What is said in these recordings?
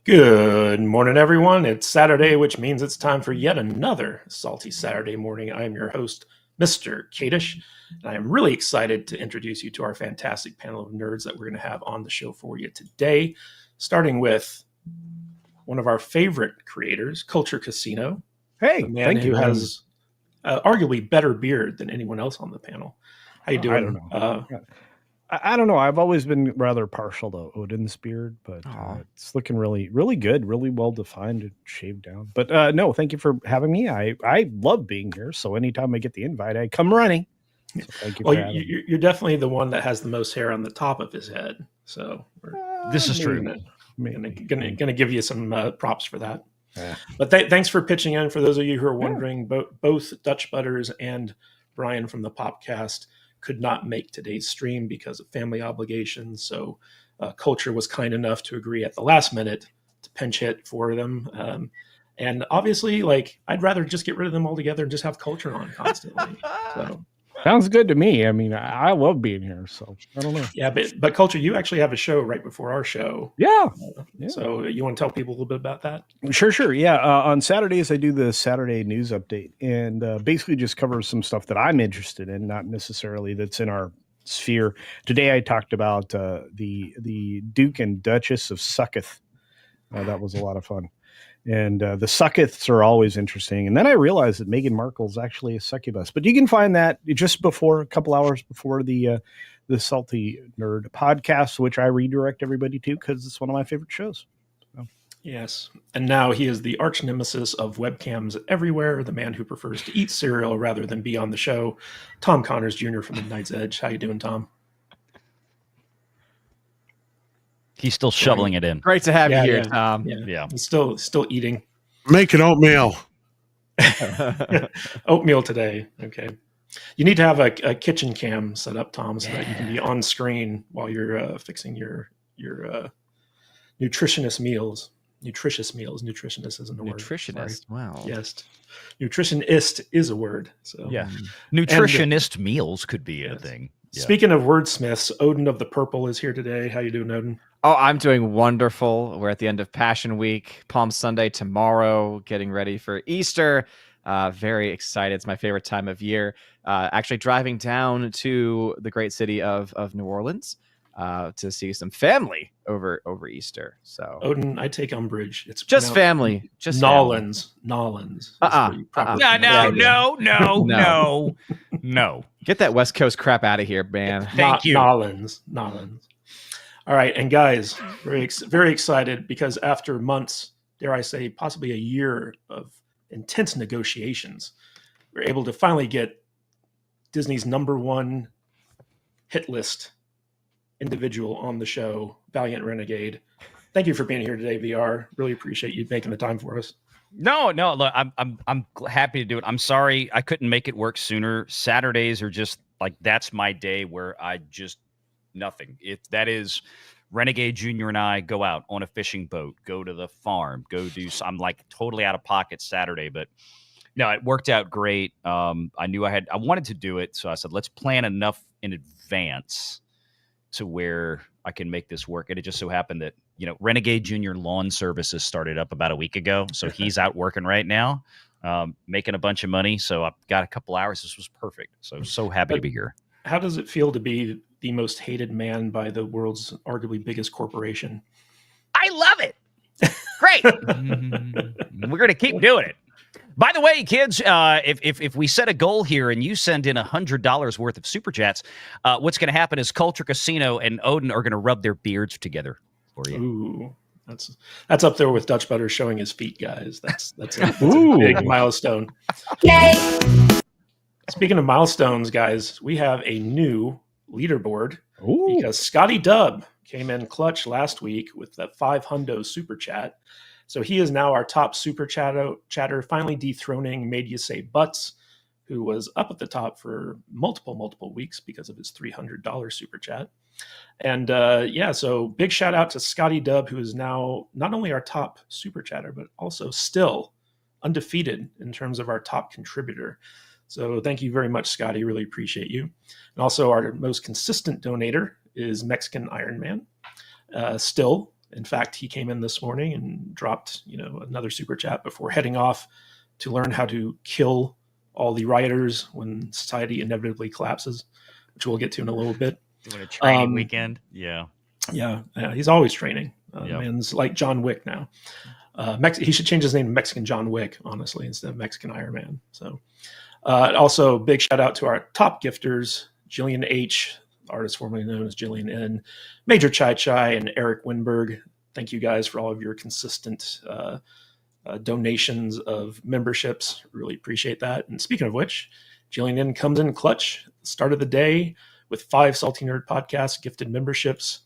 Good morning, everyone. It's Saturday, which means it's time for yet another Salty Saturday morning. I am your host, Mr. Kadish, and I am really excited to introduce you to our fantastic panel of nerds that we're going to have on the show for you today, starting with one of our favorite creators, Culture Casino. Hey, the man thank who you. has arguably better beard than anyone else on the panel. How you doing? I don't know. I don't know. I've always been rather partial to Odin's beard, but it's looking really, really good, really well defined and shaved down. But no, thank you for having me. I love being here. So anytime I get the invite, I come running. So thank you. Well, you're definitely the one that has the most hair on the top of his head. So this is true. Gonna give you some props for that. Yeah. But thanks for pitching in. For those of you who are wondering, both Dutch Butters and Brian from the Popcast could not make today's stream because of family obligations. So Culture was kind enough to agree at the last minute to pinch hit for them. And obviously, I'd rather just get rid of them altogether and just have Culture on constantly. So. Sounds good to me. I mean, I love being here, so I don't know. Yeah, but Culture, you actually have a show right before our show. Yeah. So you want to tell people a little bit about that? Sure. Yeah. On Saturdays, I do the Saturday news update and basically just cover some stuff that I'm interested in, not necessarily that's in our sphere. Today, I talked about the Duke and Duchess of Succoth. That was a lot of fun. And the Succoths are always interesting. And then I realized that Meghan Markle's actually a succubus. But you can find that just before, a couple hours before the Salty Nerd podcast, which I redirect everybody to because it's one of my favorite shows. So. Yes. And now he is the arch nemesis of webcams everywhere, the man who prefers to eat cereal rather than be on the show, Tom Connors Jr. from The Night's Edge. How you doing, Tom? He's still shoveling it in. Great to have you here, Tom. Yeah. He's still eating. Making oatmeal. Oatmeal today. Okay. You need to have a kitchen cam set up, Tom, so that you can be on screen while you're fixing your nutritionist meals. Nutritionist isn't a word. Nutritionist. Wow. Yes. Nutritionist is a word. So yeah. Nutritionist meals could be a thing. Yeah. Speaking of wordsmiths, Odin of the Purple is here today. How you doing, Odin? Oh, I'm doing wonderful. We're at the end of Passion Week, Palm Sunday tomorrow, getting ready for Easter. Very excited. It's my favorite time of year. Actually driving down to the great city of New Orleans to see some family over Easter. So Odin, I take umbrage. It's just family. Just Nolans. No. Get that West Coast crap out of here, man. Thank you. Nolans. All right, and guys, very excited because after months, dare I say, possibly a year of intense negotiations, we're able to finally get Disney's #1 hit list individual on the show, Valiant Renegade. Thank you for being here today, VR. Really appreciate you making the time for us. No, look, I'm happy to do it. I'm sorry I couldn't make it work sooner. Saturdays are just that's my day where I just nothing. If that is Renegade Jr. and I go out on a fishing boat, go to the farm, I'm totally out of pocket Saturday, but no, it worked out great. I knew I wanted to do it. So I said, let's plan enough in advance to where I can make this work. And it just so happened that, Renegade Jr. Lawn Services started up about a week ago. So he's out working right now, making a bunch of money. So I've got a couple hours. This was perfect. So happy to be here. How does it feel to be the most hated man by the world's arguably biggest corporation? I love it. Great. We're going to keep doing it. By the way, kids, if we set a goal here and you send in $100 worth of super chats, what's going to happen is Culture Casino and Odin are going to rub their beards together for you. Ooh, that's up there with Dutch Butter showing his feet, guys. That's a big milestone. Yay! Speaking of milestones, guys, we have a new leaderboard because Scotty Dubb came in clutch last week with that $500 super chat. So he is now our top super chatter, finally dethroning Made You Say Butts, who was up at the top for multiple weeks because of his $300 super chat. And so big shout out to Scotty Dubb, who is now not only our top super chatter, but also still undefeated in terms of our top contributor. So thank you very much, Scotty. Really appreciate you. And also our most consistent donator is Mexican Iron Man, still In fact, he came in this morning and dropped, another super chat before heading off to learn how to kill all the rioters when society inevitably collapses, which we'll get to in a little bit. Doing a training weekend. Yeah. Yeah. He's always training. Yep. Man's like John Wick now. He should change his name to Mexican John Wick, honestly, instead of Mexican Iron Man. So, also big shout out to our top gifters, Jillian H., artist formerly known as Jillian N., Major Chai Chai, and Eric Winberg. Thank you guys for all of your consistent donations of memberships. Really appreciate that. And speaking of which, Jillian N. comes in clutch, start of the day, with 5 Salty Nerd Podcast gifted memberships,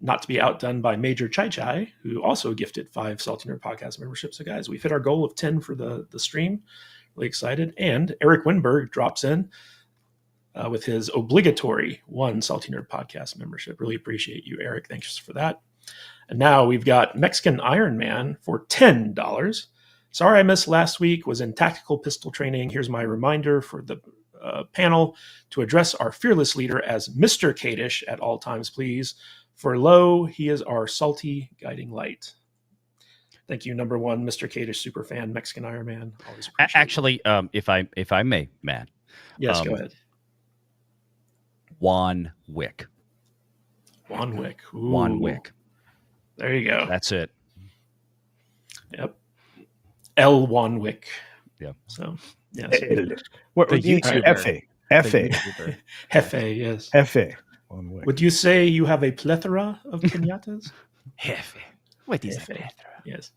not to be outdone by Major Chai Chai, who also gifted 5 Salty Nerd Podcast memberships. So guys, we've hit our goal of 10 for the stream. Really excited. And Eric Winberg drops in with his obligatory 1 Salty Nerd Podcast membership. Really appreciate you, Eric. Thanks for that. And now we've got Mexican Iron Man for $10. Sorry I missed last week, was in tactical pistol training. Here's my reminder for the panel to address our fearless leader as Mr. Kadish at all times, please. For lo, he is our salty guiding light. Thank you, number 1, Mr. Kadish super fan, Mexican Iron Man. Always Actually, if I may, Matt. Yes, go ahead. Juan Wick. Juan Wick. Ooh. Juan Wick. There you go. That's it. Yep. L. Juan Wick. Yeah. So, yes. What The would you YouTuber. F.A. Hefe, yes. F.A. Would you say you have a plethora of pinatas? Jefe. What is Jefe. that? Yes.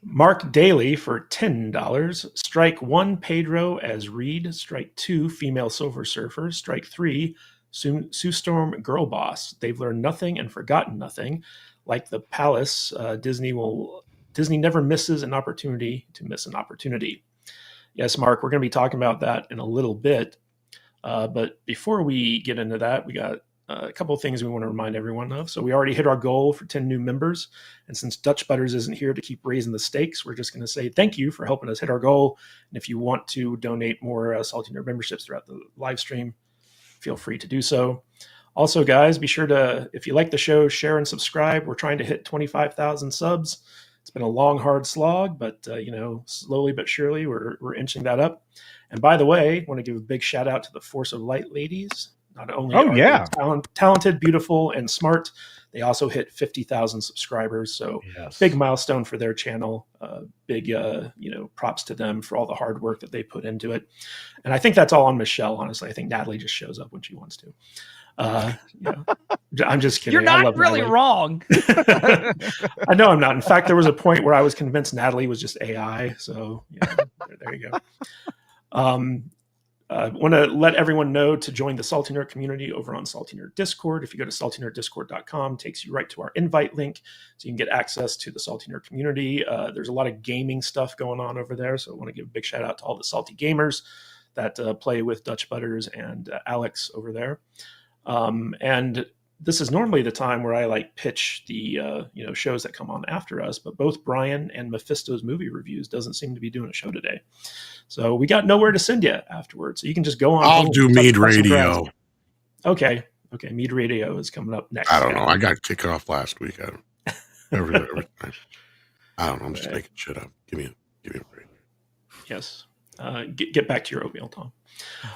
Mark Daly for $10. Strike 1, Pedro as Reed. Strike 2, Female Silver Surfer. Strike 3, Sue Storm Girl Boss. They've learned nothing and forgotten nothing. Like the Palace, Disney never misses an opportunity to miss an opportunity. Yes, Mark, we're going to be talking about that in a little bit. But before we get into that, we got a couple of things we want to remind everyone of. So we already hit our goal for 10 new members. And since Dutch Butters isn't here to keep raising the stakes, we're just going to say thank you for helping us hit our goal. And if you want to donate more Salty Nerd memberships throughout the live stream, feel free to do so. Also, guys, be sure to, if you like the show, share and subscribe. We're trying to hit 25,000 subs. It's been a long, hard slog, but slowly but surely we're inching that up. And by the way, I want to give a big shout out to the Force of Light ladies. Not only are they talented, beautiful, and smart, they also hit 50,000 subscribers. So big milestone for their channel. Big props to them for all the hard work that they put into it. And I think that's all on Michelle, honestly. I think Natalie just shows up when she wants to. I'm just kidding. You're not really wrong. I know I'm not. In fact, there was a point where I was convinced Natalie was just AI. So there you go. Want to let everyone know to join the Salty Nerd community over on Salty Nerd Discord. If you go to saltynerddiscord.com, it takes you right to our invite link so you can get access to the Salty Nerd community. There's a lot of gaming stuff going on over there, so I want to give a big shout out to all the salty gamers that play with Dutch Butters and Alex over there. And this is normally the time where I pitch the shows that come on after us, but both Brian and Mephisto's movie reviews doesn't seem to be doing a show today. So we got nowhere to send you afterwards. So you can just go on. I'll do Mead Radio. Okay. Mead Radio is coming up next. I don't know. I got kicked off last week. I don't know. I'm just making shit up. Give me a break. Yes. Get back to your oatmeal, Tom.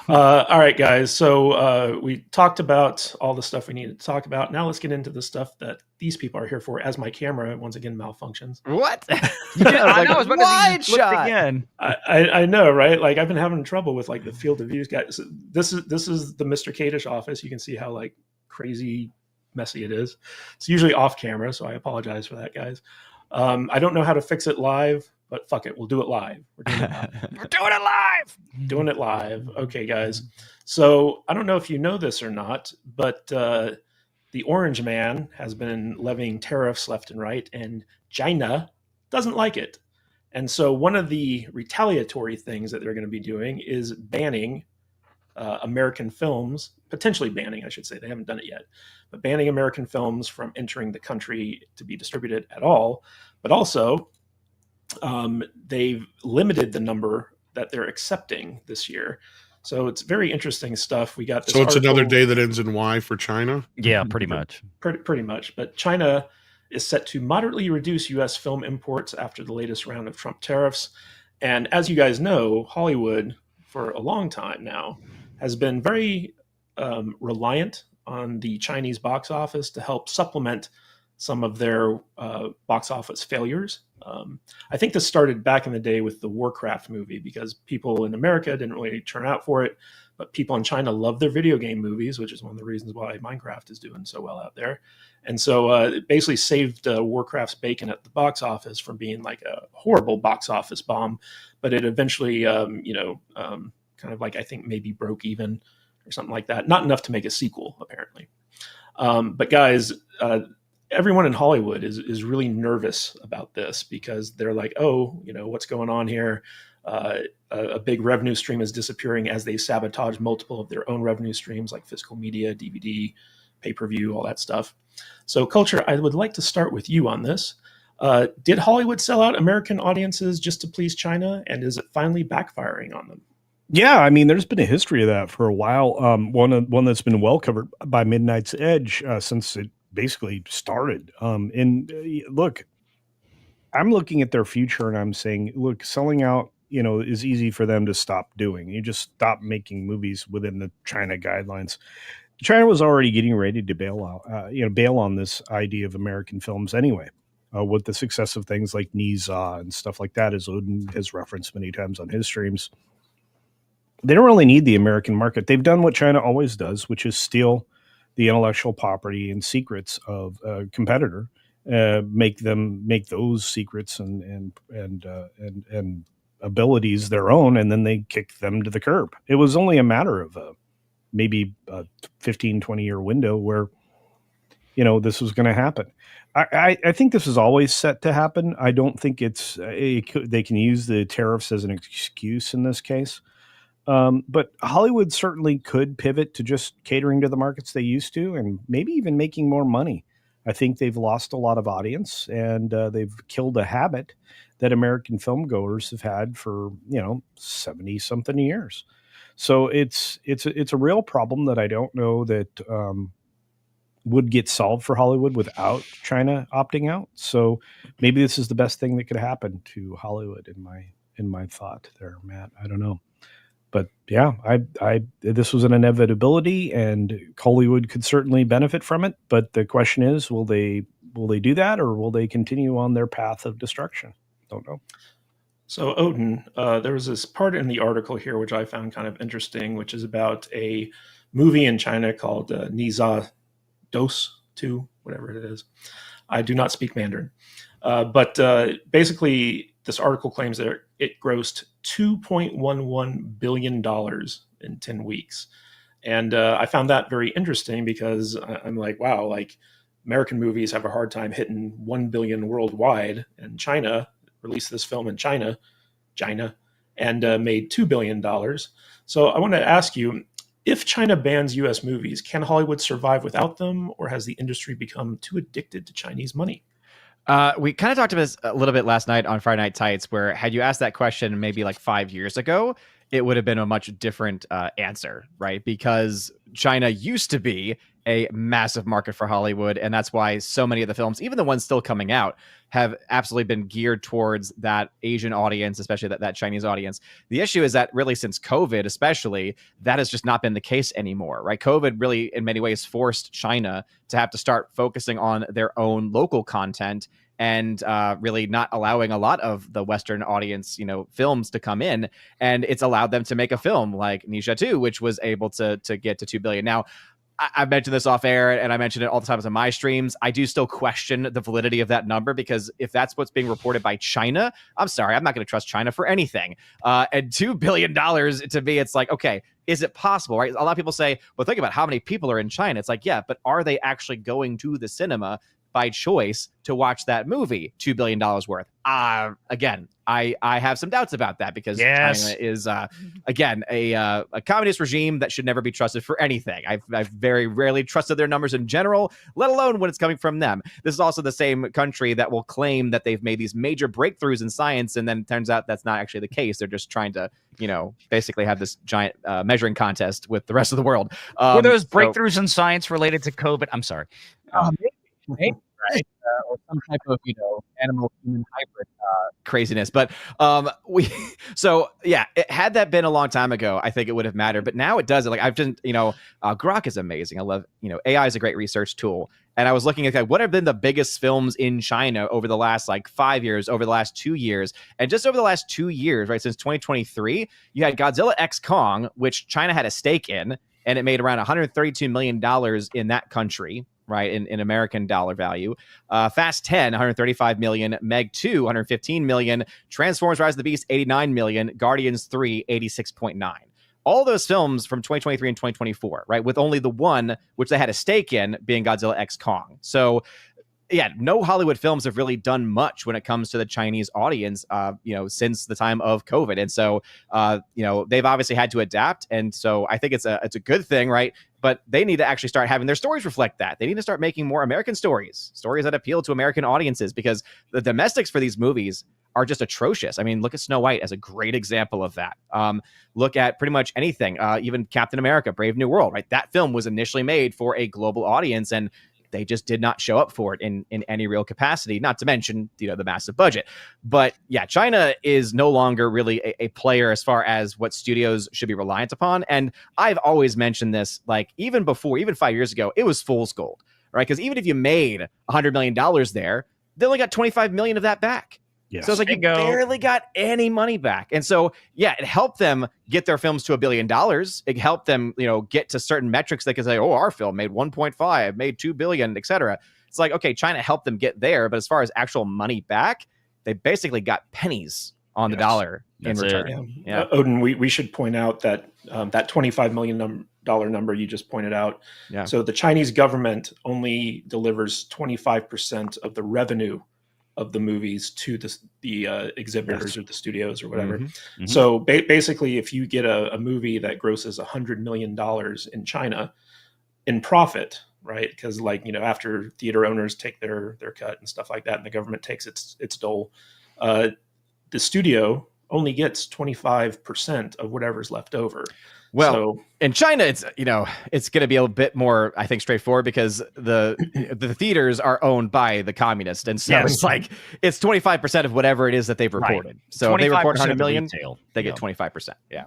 All right, guys. So we talked about all the stuff we needed to talk about. Now let's get into the stuff that these people are here for. As my camera once again malfunctions. What? I know. I was wide shot again. I know, right? I've been having trouble with the field of view, guys. This is the Mr. Kadish office. You can see how crazy messy it is. It's usually off camera, so I apologize for that, guys. I don't know how to fix it live. But fuck it, we'll do it live. We're doing it live. We're doing it live. Doing it live. Okay, guys. So I don't know if you know this or not, but the Orange Man has been levying tariffs left and right, and China doesn't like it. And so one of the retaliatory things that they're going to be doing is banning American films, potentially banning, I should say. They haven't done it yet, but banning American films from entering the country to be distributed at all. But also, they've limited the number that they're accepting this year. So it's very interesting stuff. We got this. So it's another day that ends in Y for China? Yeah, pretty much. Pretty much. But China is set to moderately reduce U.S. film imports after the latest round of Trump tariffs. And as you guys know, Hollywood, for a long time now, has been very reliant on the Chinese box office to help supplement some of their box office failures. I think this started back in the day with the Warcraft movie, because people in America didn't really turn out for it, but people in China love their video game movies, which is one of the reasons why Minecraft is doing so well out there. And so it basically saved Warcraft's bacon at the box office from being like a horrible box office bomb, but it eventually, kind of like, I think maybe broke even or something like that. Not enough to make a sequel, apparently. But guys, everyone in Hollywood is really nervous about this, because they're like, oh, what's going on here? A big revenue stream is disappearing as they sabotage multiple of their own revenue streams, like physical media, DVD, pay-per-view, all that stuff. So, Culture, I would like to start with you on this. Did Hollywood sell out American audiences just to please China, and is it finally backfiring on them? Yeah, I mean, there's been a history of that for a while. One that's been well covered by Midnight's Edge since it basically started. Look, I'm looking at their future and I'm saying, look, selling out, is easy for them to stop doing. You just stop making movies within the China guidelines. China was already getting ready to bail on this idea of American films anyway. With the success of things like Nizza and stuff like that, as Odin has referenced many times on his streams. They don't really need the American market. They've done what China always does, which is steal the intellectual property and secrets of a competitor, make those secrets and abilities their own, and then they kick them to the curb. It was only a matter of maybe a 15, 20-year window where, this was going to happen. I think this is always set to happen. I don't think they can use the tariffs as an excuse in this case. But Hollywood certainly could pivot to just catering to the markets they used to, and maybe even making more money. I think they've lost a lot of audience, and they've killed a habit that American film goers have had for 70-something years. So it's a real problem that I don't know that would get solved for Hollywood without China opting out. So maybe this is the best thing that could happen to Hollywood in my thought there, Matt. I don't know. But yeah, this was an inevitability, and Hollywood could certainly benefit from it. But the question is, will they do that, or will they continue on their path of destruction? Don't know. So Odin, there was this part in the article here which I found kind of interesting, which is about a movie in China called Nizza Dos 2, whatever it is. I do not speak Mandarin, but basically, this article claims that it grossed $2.11 billion in 10 weeks. And I found that very interesting, because I'm like, wow, like American movies have a hard time hitting 1 billion worldwide, and China released this film in China, and made $2 billion. So I want to ask you, if China bans US movies, can Hollywood survive without them, or has the industry become too addicted to Chinese money? We kind of talked about this a little bit last night on Friday Night Tights, where had you asked that question maybe like 5 years ago, it would have been a much different answer, right? Because China used to be a massive market for Hollywood, and that's why so many of the films, even the ones still coming out, have absolutely been geared towards that Asian audience, especially that Chinese audience. The issue is that really since COVID, especially, that has just not been the case anymore, right? COVID really, in many ways, forced China to have to start focusing on their own local content and really not allowing a lot of the Western audience, films to come in. And it's allowed them to make a film like Nizza 2, which was able to get to $2 billion. Now, I've mentioned this off air, and I mention it all the time on my streams. I do still question the validity of that number, because if that's what's being reported by China, I'm sorry, I'm not going to trust China for anything. And $2 billion, to me, it's like, okay, is it possible, right? A lot of people say, well, think about how many people are in China. It's like, yeah, but are they actually going to the cinema by choice to watch that movie, $2 billion worth? Again, I have some doubts about that, because China is, again, a communist regime that should never be trusted for anything. I've very rarely trusted their numbers in general, let alone when it's coming from them. This is also the same country that will claim that they've made these major breakthroughs in science, and then it turns out that's not actually the case. They're just trying to, basically have this giant measuring contest with the rest of the world. Were those breakthroughs in science related to COVID? I'm sorry. Maybe, right? Or some type of, animal human hybrid craziness. But had that been a long time ago, I think it would have mattered. But now it doesn't. Like I've just, Grok is amazing. I love, AI is a great research tool. And I was looking at what have been the biggest films in China over the last 5 years, over the last 2 years, and just over the last 2 years, right, since 2023, you had Godzilla X Kong, which China had a stake in, and it made around $132 million in that country, right, in American dollar value. Fast 10, $135 million. Meg 2, $115 million. Transformers: Rise of the Beast, $89 million. Guardians 3, $86.9 million. All those films from 2023 and 2024, right, with only the one which they had a stake in being Godzilla X Kong. So, yeah, no Hollywood films have really done much when it comes to the Chinese audience, since the time of COVID. And so, they've obviously had to adapt. And so I think it's a good thing, right? But they need to actually start having their stories reflect that. They need to start making more American stories that appeal to American audiences, because the domestics for these movies are just atrocious. I mean, look at Snow White as a great example of that. Look at pretty much anything, even Captain America, Brave New World, right? That film was initially made for a global audience, and they just did not show up for it in any real capacity, not to mention, the massive budget. But yeah, China is no longer really a player as far as what studios should be reliant upon. And I've always mentioned this, even 5 years ago, it was fool's gold, right? Because even if you made $100 million there, they only got 25 million of that back. Yes. So it's you barely got any money back. And so, yeah, it helped them get their films to $1 billion. It helped them, get to certain metrics. They could say, oh, our film made 1.5, made 2 billion, et cetera. It's okay, China helped them get there. But as far as actual money back, they basically got pennies on the dollar in return. Yeah. Odin, we should point out that that $25 million number you just pointed out. Yeah. So the Chinese government only delivers 25% of the revenue of the movies to the exhibitors or the studios or whatever. Mm-hmm. Mm-hmm. So basically, if you get a movie that grosses $100 million in China in profit, right? Because after theater owners take their cut and stuff like that, and the government takes its dole, the studio only gets 25% of whatever's left over. Well, in China, it's it's going to be a bit more, I think, straightforward, because the theaters are owned by the communists, and so it's it's 25% of whatever it is that they've reported. Right. So if they report 100 million, they get 25%. Yeah.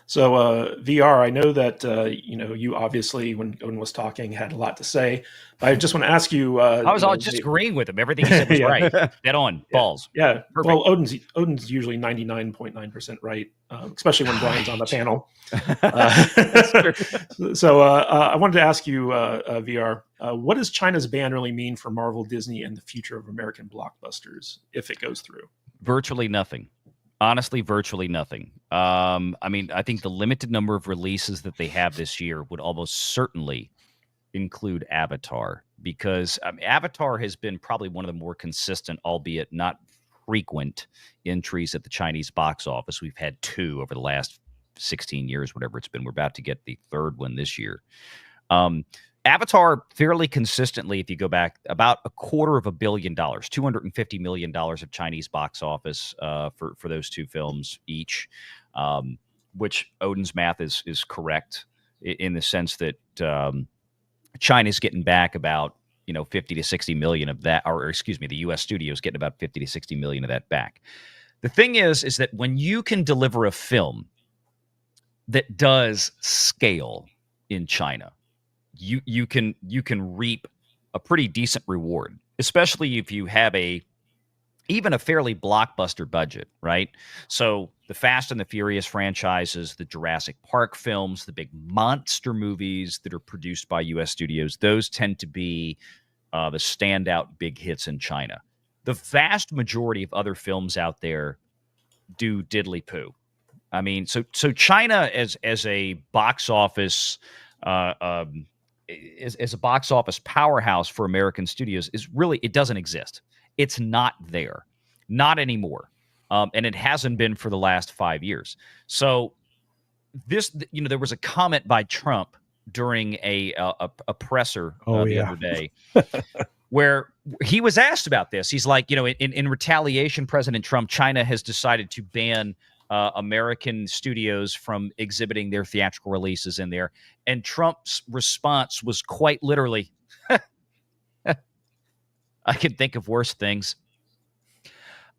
So VR, I know that you obviously, when Odin was talking, had a lot to say. I just want to ask you. I was just agreeing with him. Everything he said was right. Dead on. Balls. Yeah. Perfect. Well, Odin's usually 99.9% right, especially when Brian's on the panel. So I wanted to ask you, VR, what does China's ban really mean for Marvel, Disney, and the future of American blockbusters if it goes through? Virtually nothing. Honestly, virtually nothing. I think the limited number of releases that they have this year would almost certainly include Avatar, because Avatar has been probably one of the more consistent, albeit not frequent, entries at the Chinese box office. We've had 2 over the last 16 years, whatever it's been. We're about to get the 3rd one this year. Avatar, fairly consistently, if you go back, about $250 million, $250 million of Chinese box office for those 2 films each, which Odin's math is correct in the sense that China's getting back about 50 to 60 million of that, or excuse me, the U.S. studios getting about 50 to 60 million of that back. The thing is that when you can deliver a film that does scale in China, you can reap a pretty decent reward, especially if you have even a fairly blockbuster budget, right? So the Fast and the Furious franchises, the Jurassic Park films, the big monster movies that are produced by U.S. studios, those tend to be the standout big hits in China. The vast majority of other films out there do diddly poo. I mean, so China as a box office as a box office powerhouse for American studios is really, it doesn't exist. It's not there, not anymore, and it hasn't been for the last 5 years. So this, there was a comment by Trump during a presser the other day where he was asked about this. He's like, in retaliation, President Trump, China has decided to ban American studios from exhibiting their theatrical releases in there. And Trump's response was quite literally, I can think of worse things.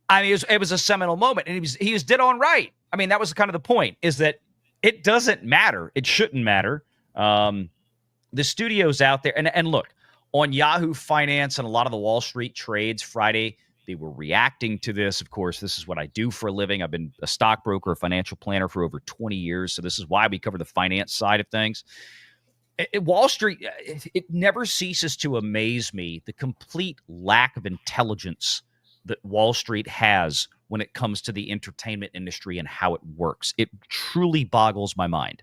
I mean, it was a seminal moment, and he was dead on right. I mean, that was kind of the point, is that it doesn't matter. It shouldn't matter. The studios out there, and look, on Yahoo Finance and a lot of the Wall Street trades Friday, they were reacting to this. Of course, this is what I do for a living. I've been a stockbroker, a financial planner for over 20 years, so this is why we cover the finance side of things. Wall Street, it never ceases to amaze me, the complete lack of intelligence that Wall Street has when it comes to the entertainment industry and how it works. It truly boggles my mind.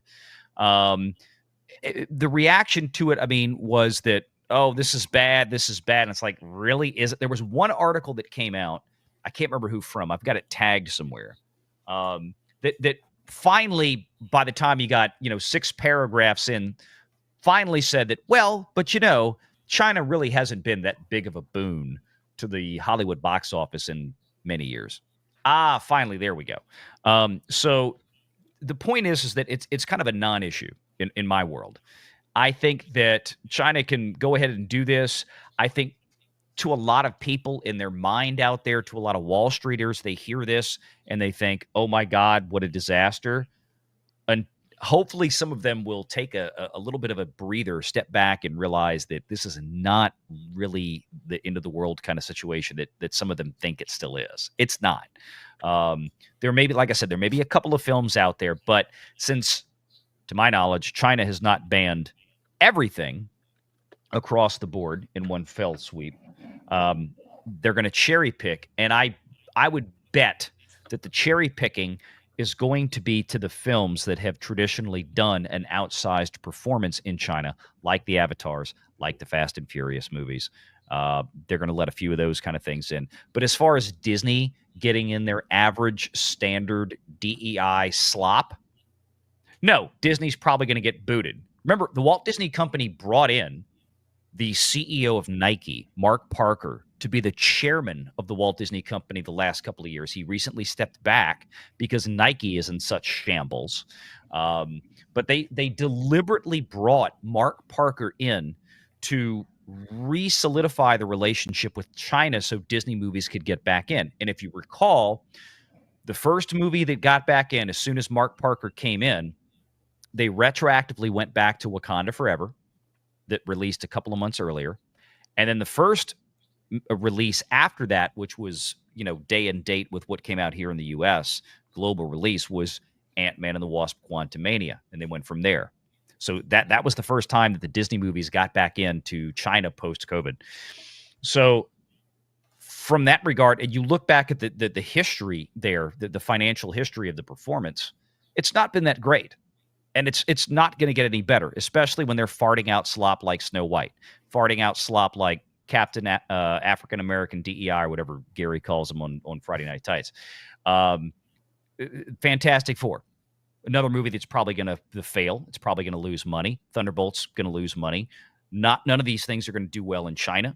The reaction to it, I mean, was that, oh, this is bad. And it's like, really? Is it? There was one article that came out. I can't remember who from. I've got it tagged somewhere. That finally, by the time you got, 6 paragraphs in, finally said that, well, but China really hasn't been that big of a boon to the Hollywood box office in many years. Finally, there we go. So the point is that it's kind of a non-issue in my world. I think that China can go ahead and do this. I think to a lot of people in their mind out there, to a lot of Wall Streeters, they hear this and they think, oh my God, what a disaster. And hopefully some of them will take a little bit of a breather, step back and realize that this is not really the end of the world kind of situation that some of them think it still is. It's not. There may be, like I said, there may be a couple of films out there, but since, to my knowledge, China has not banned everything across the board in one fell sweep, they're going to cherry pick. And I would bet that the cherry picking is going to be to the films that have traditionally done an outsized performance in China, like the Avatars, like the Fast and Furious movies. They're going to let a few of those kind of things in. But as far as Disney getting in their average standard DEI slop, no, Disney's probably going to get booted. Remember, the Walt Disney Company brought in the CEO of Nike, Mark Parker, to be the chairman of the Walt Disney Company the last couple of years. He recently stepped back because Nike is in such shambles. But they deliberately brought Mark Parker in to re-solidify the relationship with China so Disney movies could get back in. And if you recall, the first movie that got back in, as soon as Mark Parker came in, they retroactively went back to Wakanda Forever, that released a couple of months earlier. And then the first release after that, which was, day and date with what came out here in the US, global release, was Ant-Man and the Wasp: Quantumania. And they went from there. So that was the first time that the Disney movies got back into China post-COVID. So from that regard, and you look back at the history there, the financial history of the performance, it's not been that great. And it's not going to get any better, especially when they're farting out slop like Snow White, farting out slop like Captain African American DEI, or whatever Gary calls them on Friday Night Tights. Fantastic Four, another movie that's probably going to fail. It's probably going to lose money. Thunderbolt's going to lose money. None of these things are going to do well in China.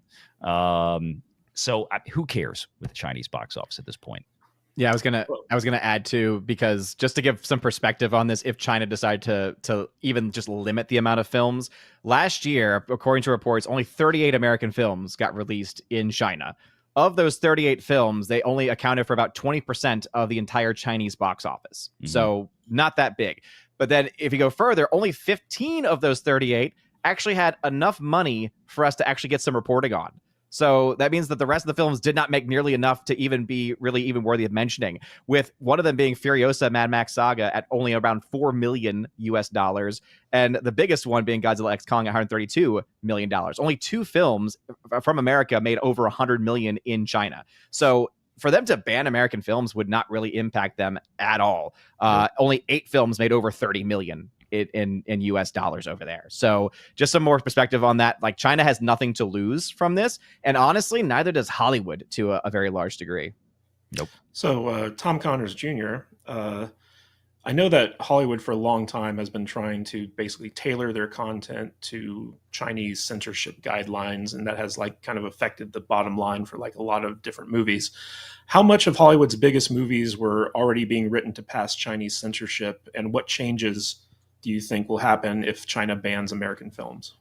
So who cares with the Chinese box office at this point? Yeah, I was gonna add too, because just to give some perspective on this, if China decided to even just limit the amount of films, last year, according to reports, only 38 American films got released in China. Of those 38 films, they only accounted for about 20% of the entire Chinese box office. Mm-hmm. So not that big. But then if you go further, only 15 of those 38 actually had enough money for us to actually get some reporting on. So that means that the rest of the films did not make nearly enough to even be really even worthy of mentioning, with one of them being Furiosa Mad Max Saga at only around $4 million US, and the biggest one being Godzilla X Kong at $132 million. Only 2 films from America made over $100 million in China. So for them to ban American films would not really impact them at all. Only 8 films made over $30 million in US dollars over there. So just some more perspective on that. Like, China has nothing to lose from this, and honestly, neither does Hollywood to a very large degree. Nope. So Tom Connors Jr., I know that Hollywood for a long time has been trying to basically tailor their content to Chinese censorship guidelines, and that has kind of affected the bottom line for a lot of different movies. How much of Hollywood's biggest movies were already being written to pass Chinese censorship, and what changes do you think will happen if China bans American films?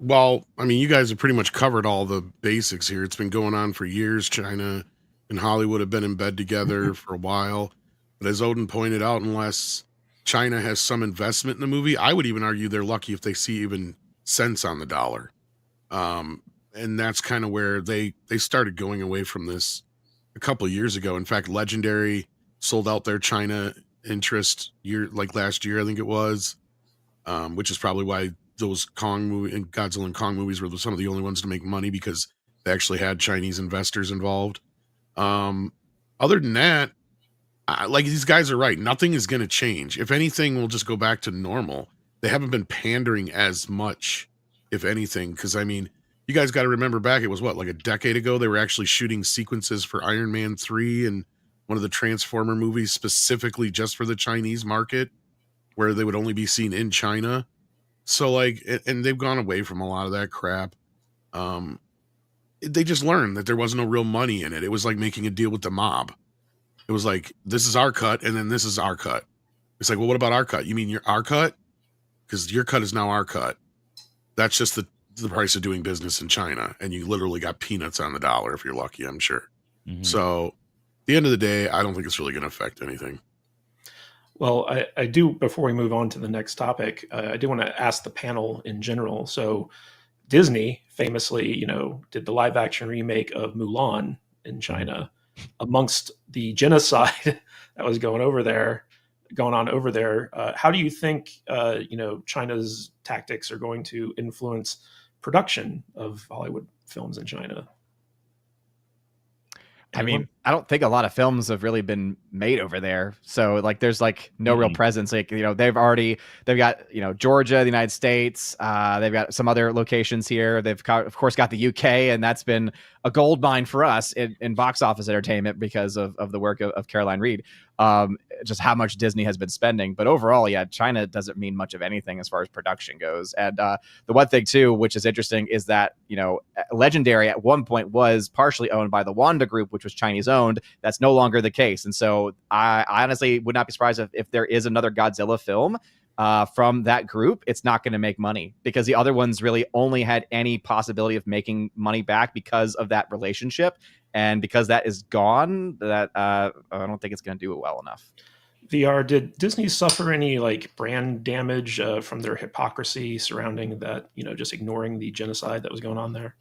Well, I mean, you guys have pretty much covered all the basics here. It's been going on for years. China and Hollywood have been in bed together for a while. But as Odin pointed out, unless China has some investment in the movie, I would even argue they're lucky if they see even cents on the dollar. And that's kind of where they started going away from this a couple of years ago. In fact, Legendary sold out their China interest last year, I think it was, which is probably why those Kong movie and Godzilla and Kong movies were some of the only ones to make money, because they actually had Chinese investors involved. Other than that, like, these guys are right. Nothing is going to change. If anything, we'll just go back to normal. They haven't been pandering as much, if anything, because I mean, you guys got to remember back, it was like a decade ago, they were actually shooting sequences for Iron Man 3 and one of the Transformer movies specifically just for the Chinese market, where they would only be seen in China. So like, and they've gone away from a lot of that crap. They just learned that there was no real money in it. It was like making a deal with the mob. It was like, this is our cut, and then this is our cut. It's like, well, what about our cut? You mean our cut? Because your cut is now our cut. That's just the price of doing business in China, and you literally got peanuts on the dollar if you're lucky, I'm sure. Mm-hmm. So at the end of the day, I don't think it's really going to affect anything. Well, I do, before we move on to the next topic, I do want to ask the panel in general. So Disney famously, did the live action remake of Mulan in China. Amongst the genocide that was going on over there. How do you think, China's tactics are going to influence production of Hollywood films in China? I mean, I don't think a lot of films have really been made over there. So like, there's like no real presence. Like, they've got, Georgia, the United States. They've got some other locations here. They've of course got the UK, and that's been a gold mine for us in box office entertainment because of the work of Caroline Reed. Just how much Disney has been spending. But overall, yeah, China doesn't mean much of anything as far as production goes. And the one thing too, which is interesting, is that, Legendary at one point was partially owned by the Wanda Group, which was Chinese owned. That's no longer the case. And so I honestly would not be surprised if there is another Godzilla film from that group. It's not going to make money, because the other ones really only had any possibility of making money back because of that relationship. And because that is gone, that I don't think it's going to do it well enough. VR, did Disney suffer any like brand damage from their hypocrisy surrounding that, just ignoring the genocide that was going on there?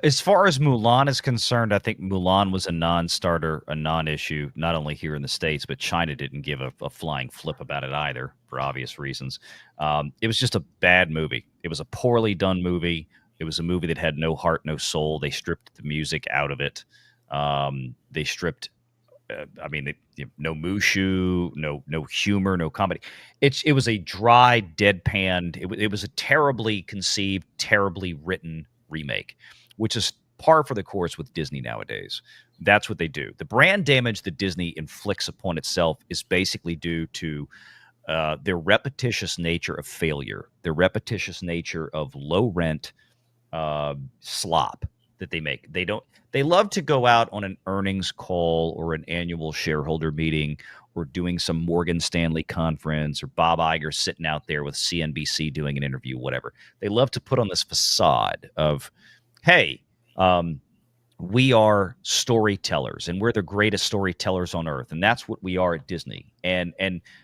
As far as Mulan is concerned, I think Mulan was a non-starter, a non-issue, not only here in the States, but China didn't give a flying flip about it either, for obvious reasons. It was just a bad movie. It was a poorly done movie. It was a movie that had no heart, no soul. They stripped the music out of it. They stripped, no Mushu, no humor, no comedy. It was a dry, deadpan. It was a terribly conceived, terribly written remake, which is par for the course with Disney nowadays. That's what they do. The brand damage that Disney inflicts upon itself is basically due to their repetitious nature of failure, their repetitious nature of low rent slop that they make. They love to go out on an earnings call or an annual shareholder meeting or doing some Morgan Stanley conference or Bob Iger sitting out there with CNBC doing an interview, whatever. They love to put on this facade of, hey, we are storytellers and we're the greatest storytellers on earth. And that's what we are at Disney. And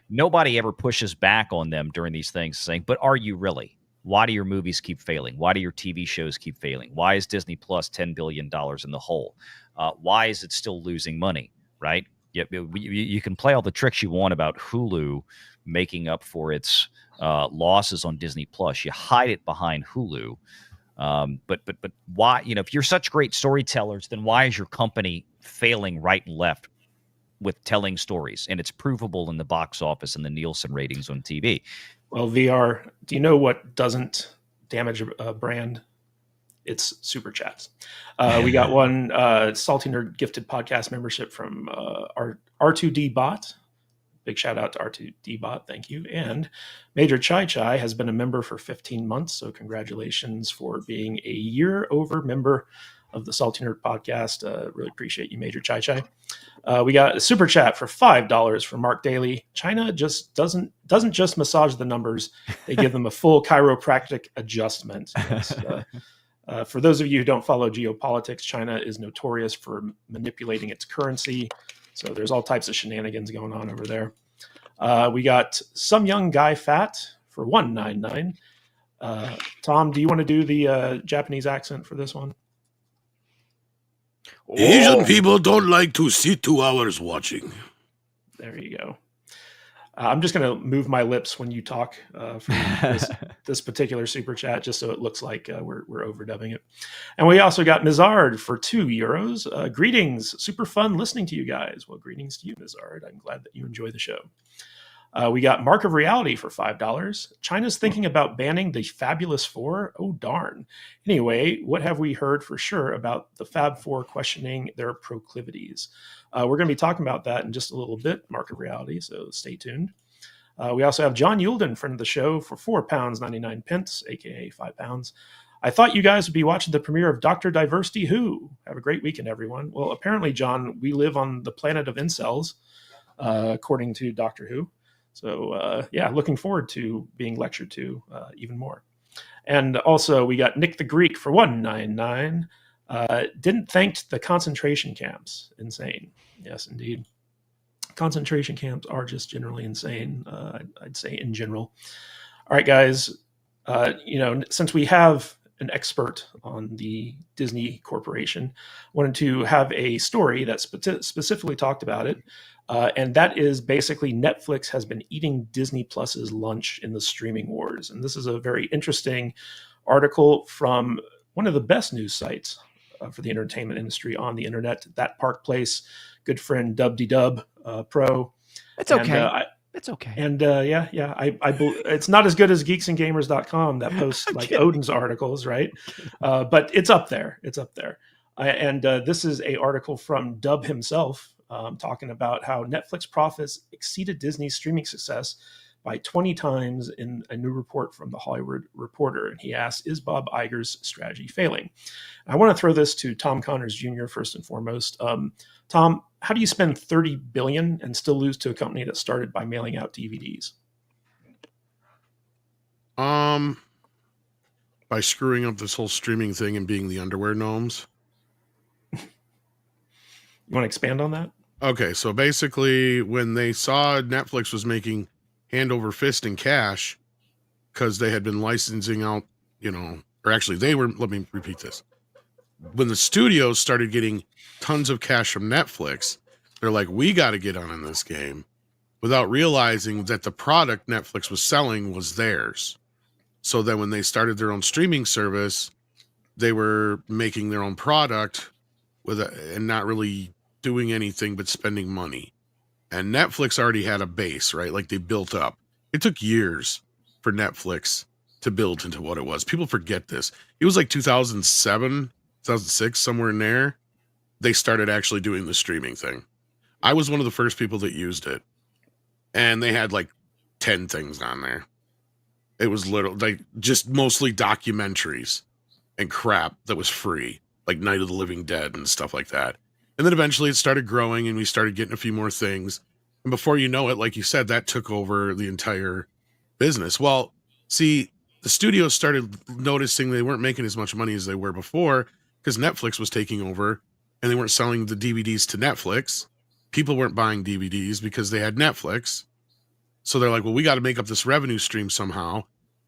nobody ever pushes back on them during these things saying, but are you really? Why do your movies keep failing? Why do your TV shows keep failing? Why is Disney Plus $10 billion in the hole? Why is it still losing money, right? You can play all the tricks you want about Hulu making up for its losses on Disney Plus. You hide it behind Hulu. But why, if you're such great storytellers, then why is your company failing right and left with telling stories? And it's provable in the box office and the Nielsen ratings on TV. Well, VR, do you know what doesn't damage a brand? It's super chats. We got one Salty Nerd gifted podcast membership from R2D Bot. Big shout out to R2D Bot. Thank you. And Major Chai Chai has been a member for 15 months. So congratulations for being a year over member of the Salty Nerd podcast. Really appreciate you, Major Chai Chai. We got a super chat for $5 from Mark Daly. China just doesn't just massage the numbers; they give them a full chiropractic adjustment. Yes, for those of you who don't follow geopolitics, China is notorious for manipulating its currency. So there's all types of shenanigans going on over there. We got Some Young Guy Fat for $1.99. Tom, do you want to do the Japanese accent for this one? Asian people don't like to sit 2 hours watching. There you go. I'm just going to move my lips when you talk for this particular super chat, just so it looks like we're overdubbing it. And we also got Mizard for €2. Greetings. Super fun listening to you guys. Well, greetings to you, Mizard. I'm glad that you enjoy the show. We got Mark of Reality for $5. China's thinking about banning the Fabulous Four. Oh, darn. Anyway, what have we heard for sure about the Fab Four questioning their proclivities? We're going to be talking about that in just a little bit, Mark of Reality, so stay tuned. We also have John Yulden, friend of the show, for £4.99, aka £5. I thought you guys would be watching the premiere of Dr. Diversity Who. Have a great weekend, everyone. Well, apparently, John, we live on the planet of incels, according to Doctor Who. So, looking forward to being lectured to even more. And also, we got Nick the Greek for $1.99. Didn't thank the concentration camps. Insane. Yes, indeed. Concentration camps are just generally insane, I'd say in general. All right, guys. Since we have an expert on the Disney Corporation, wanted to have a story that specifically talked about it. And that is basically Netflix has been eating Disney Plus's lunch in the streaming wars. And this is a very interesting article from one of the best news sites for the entertainment industry on the internet, That Park Place, good friend Dub Pro. It's okay. It's okay. And it's not as good as geeksandgamers.com that posts like Odin's articles, right? But it's up there. It's up there. This is an article from Dub himself, talking about how Netflix profits exceeded Disney's streaming success by 20 times in a new report from the Hollywood Reporter. And he asks, is Bob Iger's strategy failing? I want to throw this to Tom Connors Jr. first and foremost. Tom, how do you spend $30 billion and still lose to a company that started by mailing out DVDs? By screwing up this whole streaming thing and being the underwear gnomes. You want to expand on that? Okay, so basically when they saw Netflix was making hand over fist in cash because they had been licensing out, let me repeat this. When the studios started getting tons of cash from Netflix, they're like, we got to get on this game, without realizing that the product Netflix was selling was theirs. So then when they started their own streaming service, they were making their own product and not really doing anything but spending money. And Netflix already had a base, right? Like they built up. It took years for Netflix to build into what it was. People forget this. It was like 2007, 2006, somewhere in there. They started actually doing the streaming thing. I was one of the first people that used it. And they had like 10 things on there. It was like just mostly documentaries and crap that was free, like Night of the Living Dead and stuff like that. And then eventually it started growing and we started getting a few more things. And before you know it, like you said, that took over the entire business. Well, see, the studios started noticing they weren't making as much money as they were before because Netflix was taking over and they weren't selling the DVDs to Netflix. People weren't buying DVDs because they had Netflix. So they're like, well, we got to make up this revenue stream somehow.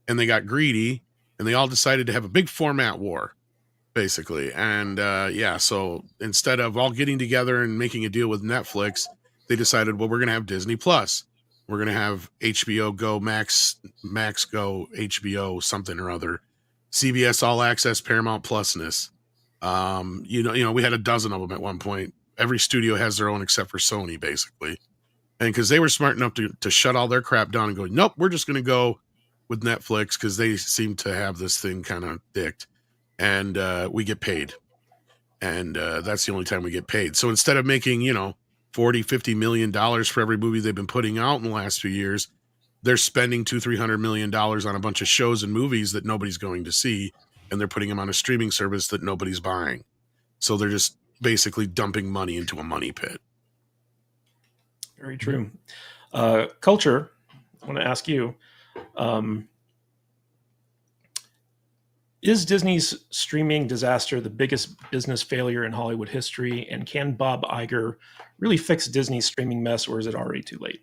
And they got greedy and they all decided to have a big format war, basically. And so instead of all getting together and making a deal with Netflix, they decided, well, we're going to have Disney Plus. We're going to have HBO Go, Max Go, HBO, something or other, CBS All Access, Paramount Plusness. We had a dozen of them at one point. Every studio has their own except for Sony, basically. And because they were smart enough to shut all their crap down and go, nope, we're just going to go with Netflix because they seem to have this thing kind of dicked. And we get paid. And that's the only time we get paid. So instead of making, $40, $50 million for every movie they've been putting out in the last few years, they're spending $200-300 million on a bunch of shows and movies that nobody's going to see. And they're putting them on a streaming service that nobody's buying. So they're just basically dumping money into a money pit. Very true. Culture, I want to ask you, is Disney's streaming disaster the biggest business failure in Hollywood history? And can Bob Iger really fix Disney's streaming mess, or is it already too late?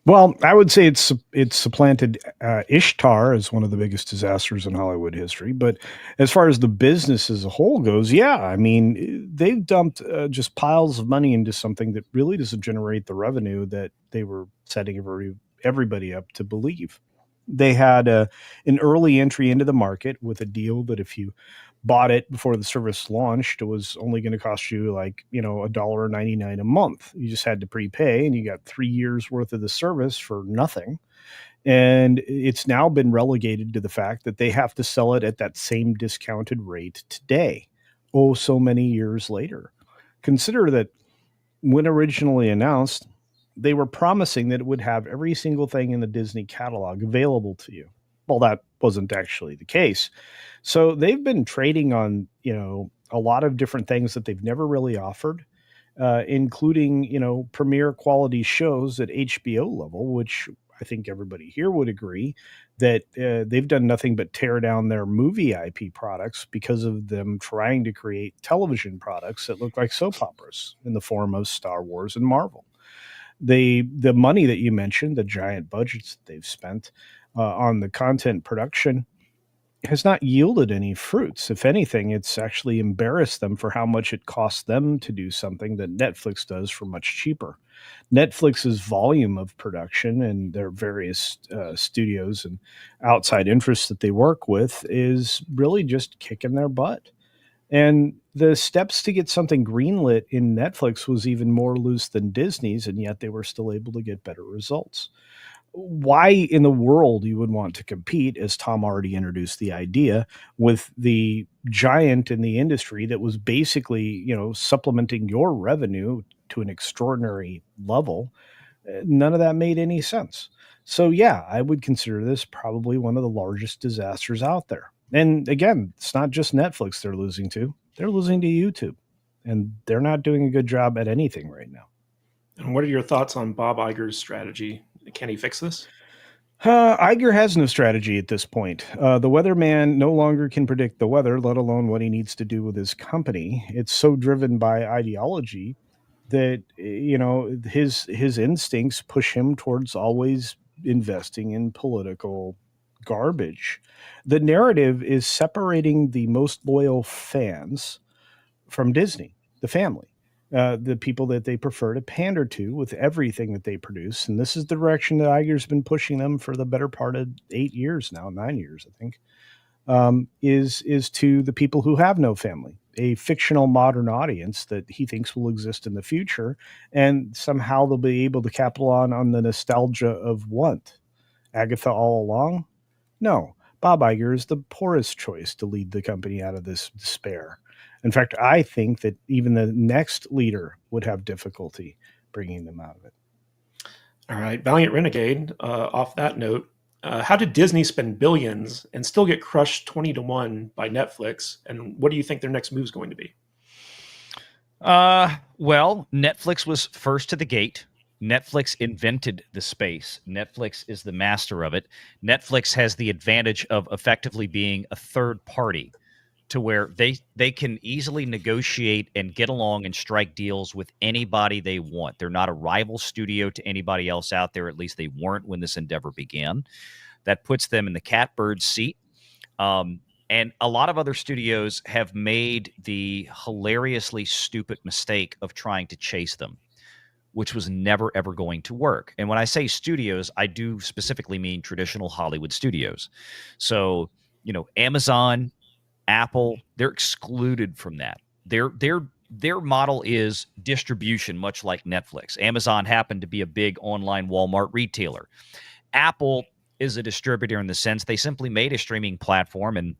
Well, I would say it's supplanted Ishtar as one of the biggest disasters in Hollywood history. But as far as the business as a whole goes, yeah, I mean, they've dumped just piles of money into something that really doesn't generate the revenue that they were setting everybody up to believe. They had an early entry into the market with a deal that if you bought it before the service launched, it was only going to cost you like, $1.99 a month. You just had to prepay and you got 3 years worth of the service for nothing. And it's now been relegated to the fact that they have to sell it at that same discounted rate today. Oh, so many years later. Consider that when originally announced, they were promising that it would have every single thing in the Disney catalog available to you. Well, that wasn't actually the case. So they've been trading on, a lot of different things that they've never really offered, including, premier quality shows at HBO level, which I think everybody here would agree that they've done nothing but tear down their movie IP products because of them trying to create television products that look like soap operas in the form of Star Wars and Marvel. The money that you mentioned, the giant budgets that they've spent on the content production, has not yielded any fruits. If anything, it's actually embarrassed them for how much it costs them to do something that Netflix does for much cheaper. Netflix's volume of production and their various studios and outside interests that they work with is really just kicking their butt. And the steps to get something greenlit in Netflix was even more loose than Disney's, and yet they were still able to get better results. Why in the world you would want to compete, as Tom already introduced the idea, with the giant in the industry that was basically, supplementing your revenue to an extraordinary level? None of that made any sense. So yeah, I would consider this probably one of the largest disasters out there. And again, it's not just Netflix they're losing to. They're losing to YouTube. And they're not doing a good job at anything right now. And what are your thoughts on Bob Iger's strategy? Can he fix this? Iger has no strategy at this point. The weatherman no longer can predict the weather, let alone what he needs to do with his company. It's so driven by ideology that his instincts push him towards always investing in political garbage. The narrative is separating the most loyal fans from Disney, the family, the people that they prefer to pander to with everything that they produce. And this is the direction that Iger's been pushing them for the better part of 8 years now, 9 years, I think, is to the people who have no family, a fictional modern audience that he thinks will exist in the future. And somehow they'll be able to capitalize on the nostalgia of what? Agatha all along? No. Bob Iger is the poorest choice to lead the company out of this despair. In fact, I think that even the next leader would have difficulty bringing them out of it. All right. Valiant Renegade, off that note, how did Disney spend billions and still get crushed 20-1 by Netflix? And what do you think their next move is going to be? Well, Netflix was first to the gate. Netflix invented the space. Netflix is the master of it. Netflix has the advantage of effectively being a third party to where they can easily negotiate and get along and strike deals with anybody they want. They're not a rival studio to anybody else out there. At least they weren't when this endeavor began. That puts them in the catbird seat. And a lot of other studios have made the hilariously stupid mistake of trying to chase them, which was never, ever going to work. And when I say studios, I do specifically mean traditional Hollywood studios. So, Amazon, Apple, they're excluded from that. Their model is distribution, much like Netflix. Amazon happened to be a big online Walmart retailer. Apple is a distributor in the sense they simply made a streaming platform and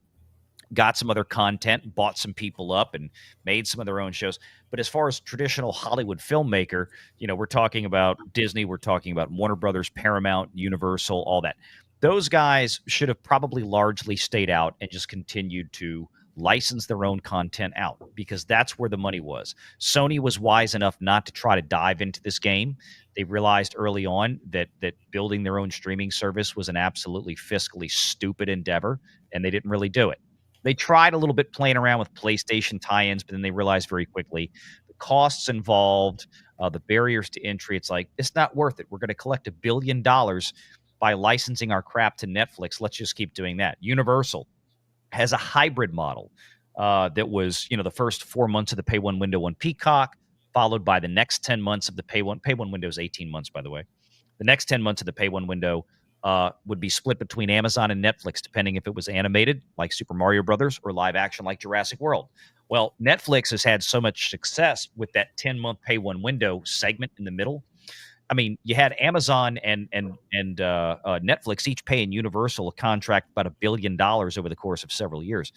got some other content, bought some people up, and made some of their own shows. But as far as traditional Hollywood filmmaker, we're talking about Disney, we're talking about Warner Brothers, Paramount, Universal, all that. Those guys should have probably largely stayed out and just continued to license their own content out, because that's where the money was. Sony was wise enough not to try to dive into this game. They realized early on that building their own streaming service was an absolutely fiscally stupid endeavor, and they didn't really do it. They tried a little bit playing around with PlayStation tie-ins, but then they realized very quickly the costs involved, the barriers to entry. It's like, it's not worth it. We're going to collect $1 billion by licensing our crap to Netflix. Let's just keep doing that. Universal has a hybrid model that was, the first 4 months of the pay one window on Peacock, followed by the next 10 months of the pay one window is 18 months, by the way. The next 10 months of the pay one window would be split between Amazon and Netflix, depending if it was animated like Super Mario Brothers or live action like Jurassic World. Well, Netflix has had so much success with that 10-month pay one window segment in the middle. I mean, you had Amazon and Netflix each paying Universal a contract about $1 billion over the course of several years.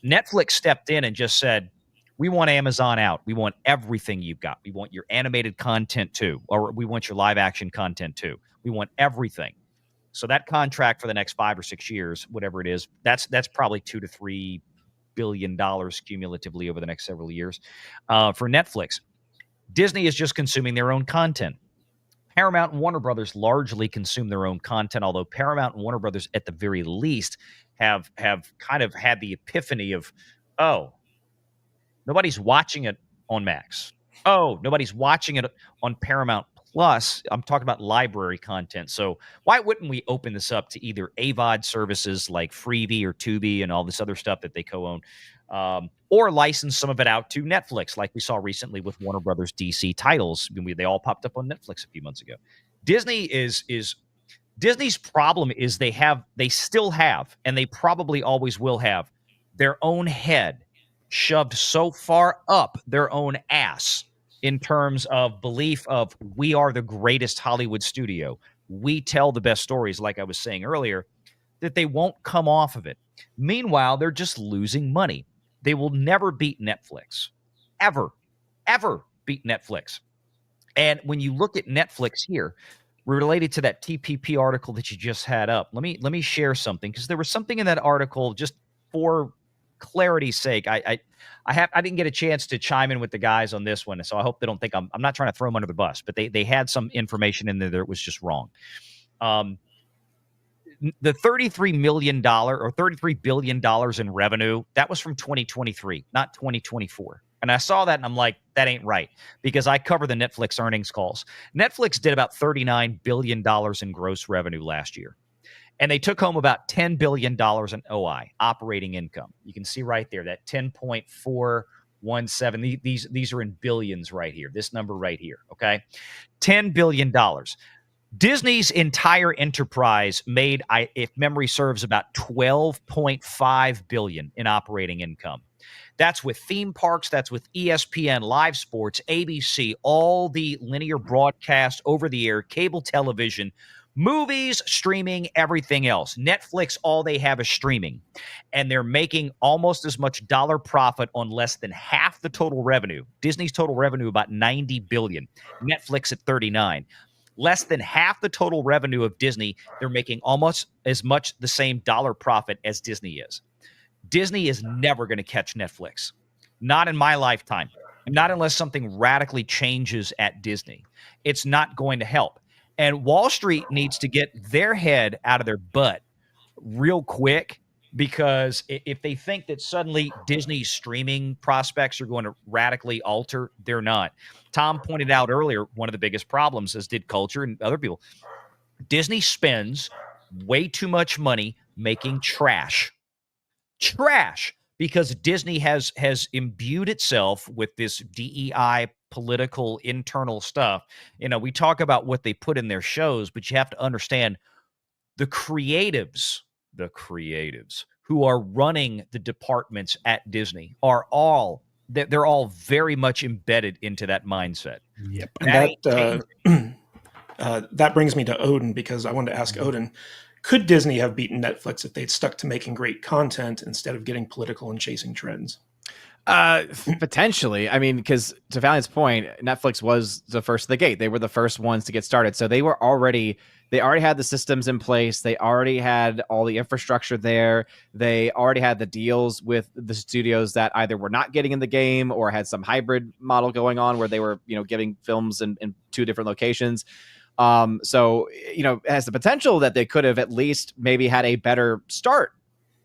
Netflix stepped in and just said, we want Amazon out. We want everything you've got. We want your animated content too, or we want your live action content too. We want everything. So that contract for the next 5 or 6 years, whatever it is, that's probably $2 to $3 billion cumulatively over the next several years for Netflix. Disney is just consuming their own content. Paramount and Warner Brothers largely consume their own content, although Paramount and Warner Brothers, at the very least, have kind of had the epiphany of, oh, nobody's watching it on Max. Oh, nobody's watching it on Paramount Plus. I'm talking about library content. So why wouldn't we open this up to either AVOD services like Freevee or Tubi and all this other stuff that they co-own, or license some of it out to Netflix, like we saw recently with Warner Brothers DC titles. They all popped up on Netflix a few months ago. Disney's problem is they still have, and they probably always will have, their own head shoved so far up their own ass in terms of belief of, we are the greatest Hollywood studio, we tell the best stories, like I was saying earlier, that they won't come off of it. Meanwhile, they're just losing money. They will never beat Netflix. Ever beat Netflix. And when you look at Netflix here, related to that TPP article that you just had up, let me share something, because there was something in that article, just for clarity's sake. I didn't get a chance to chime in with the guys on this one, so I hope they don't think I'm not trying to throw them under the bus, but they had some information in there that was just wrong. The $33 million or $33 billion in revenue, that was from 2023, not 2024. And I saw that and I'm like, that ain't right, because I cover the Netflix earnings calls. Netflix did about $39 billion in gross revenue last year. And they took home about $10 billion in OI, operating income. You can see right there, that 10.417. These are in billions right here, this number right here, okay? $10 billion. Disney's entire enterprise made, if memory serves, about $12.5 billion in operating income. That's with theme parks, that's with ESPN, live sports, ABC, all the linear broadcast, over-the-air, cable television, movies, streaming, everything else. Netflix, all they have is streaming. And they're making almost as much dollar profit on less than half the total revenue. Disney's total revenue about $90 billion. Netflix at $39. Less than half the total revenue of Disney, they're making almost as much the same dollar profit as Disney is. Disney is never going to catch Netflix. Not in my lifetime. Not unless something radically changes at Disney. It's not going to help. And Wall Street needs to get their head out of their butt real quick, because if they think that suddenly Disney's streaming prospects are going to radically alter, they're not. Tom pointed out earlier, one of the biggest problems, as did Culture and other people, Disney spends way too much money making trash, because Disney has imbued itself with this DEI political internal stuff. We talk about what they put in their shows, but you have to understand the creatives who are running the departments at Disney are all, they're all very much embedded into that mindset. Yep. And that brings me to Odin, because I wanted to ask Odin, could Disney have beaten Netflix if they'd stuck to making great content instead of getting political and chasing trends? Potentially. I mean, because to Valiant's point, Netflix was the first of the gate. They were the first ones to get started. So they were already they already had the systems in place. They already had all the infrastructure there. They already had the deals with the studios that either were not getting in the game or had some hybrid model going on where they were, giving films in 2 different locations. So, it has the potential that they could have at least maybe had a better start,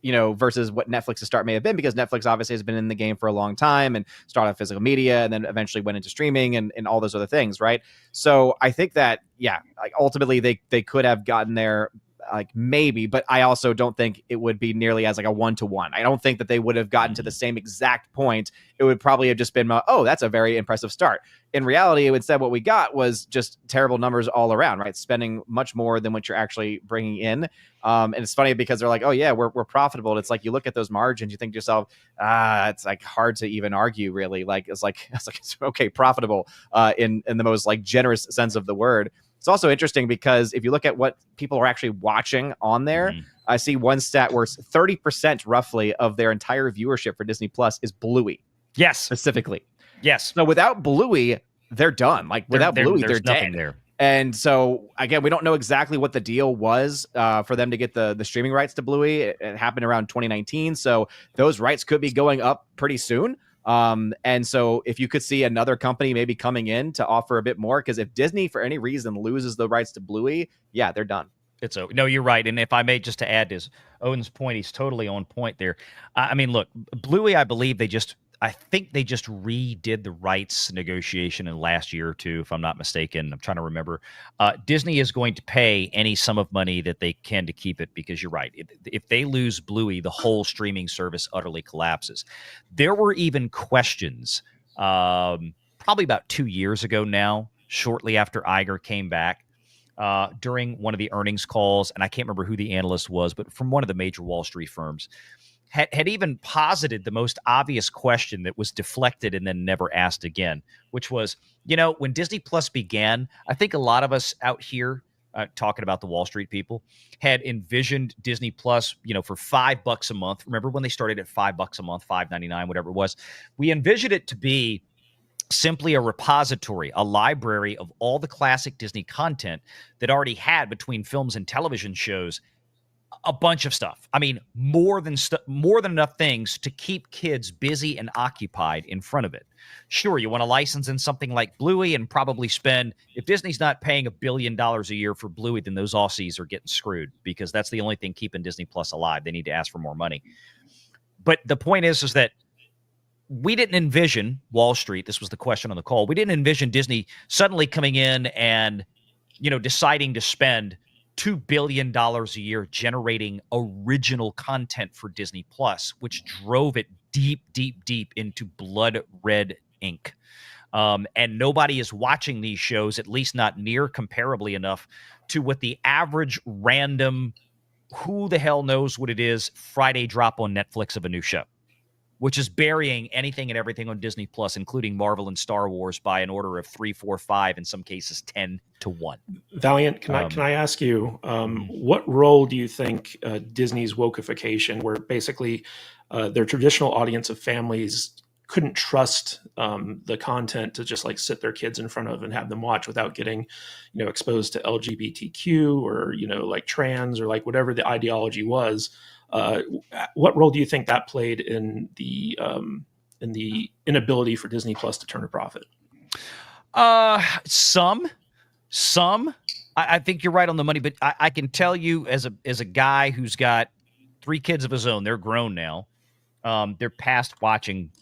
versus what Netflix's start may have been, because Netflix obviously has been in the game for a long time and started off physical media and then eventually went into streaming and all those other things, right? So I think that, like ultimately they could have gotten there, like maybe, but I also don't think it would be nearly as like a 1-to-1. I don't think that they would have gotten to the same exact point. It would probably have just been, oh, that's a very impressive start. In reality, instead what we got was just terrible numbers all around, right? Spending much more than what you're actually bringing in. And it's funny because they're like, oh yeah, we're profitable. And it's like, you look at those margins, you think to yourself, it's like hard to even argue really. It's okay, profitable in the most like generous sense of the word. It's also interesting because if you look at what people are actually watching on there, I see one stat where 30% roughly of their entire viewership for Disney Plus is Bluey. Yes. Specifically. Yes. So without Bluey, they're done. Like without Bluey, they're dead. There. And so again, we don't know exactly what the deal was for them to get the streaming rights to Bluey. It happened around 2019. So those rights could be going up pretty soon. And so if you could see another company maybe coming in to offer a bit more, because if Disney for any reason loses the rights to Bluey, they're done. No, you're right. And if I may just to add this, Owen's point, he's totally on point there. I mean, look, Bluey, I think they just redid the rights negotiation in last year or two, if I'm not mistaken. I'm trying to remember. Disney is going to pay any sum of money that they can to keep it, because you're right. If they lose Bluey, the whole streaming service utterly collapses. There were even questions probably about 2 years ago now, shortly after Iger came back, during one of the earnings calls, and I can't remember who the analyst was, but from one of the major Wall Street firms, had even posited the most obvious question that was deflected and then never asked again, which was, when Disney Plus began, I think a lot of us out here talking about the Wall Street people had envisioned Disney Plus, for $5 a month. Remember when they started at $5 a month, $5.99, whatever it was? We envisioned it to be simply a repository, a library of all the classic Disney content that already had, between films and television shows, a bunch of stuff. I mean, more than enough things to keep kids busy and occupied in front of it. Sure, you want to license in something like Bluey and probably spend, if Disney's not paying $1 billion a year for Bluey, then those Aussies are getting screwed, because that's the only thing keeping Disney Plus alive. They need to ask for more money. But the point is that we didn't envision Wall Street. This was the question on the call. We didn't envision Disney suddenly coming in and, deciding to spend $2 billion a year generating original content for Disney Plus, which drove it deep, deep, deep into blood red ink. And nobody is watching these shows, at least not near comparably enough to what the average random, who the hell knows what it is, Friday drop on Netflix of a new show, which is burying anything and everything on Disney Plus, including Marvel and Star Wars, by an order of 3, 4, 5, in some cases 10-1. Valiant, can I ask you, what role do you think Disney's wokeification, where basically their traditional audience of families couldn't trust the content to just like sit their kids in front of and have them watch without getting, exposed to LGBTQ or, like trans or like whatever the ideology was? What role do you think that played in the inability for Disney Plus to turn a profit? Some. I think you're right on the money, but I can tell you as a guy who's got 3 kids of his own, they're grown now. They're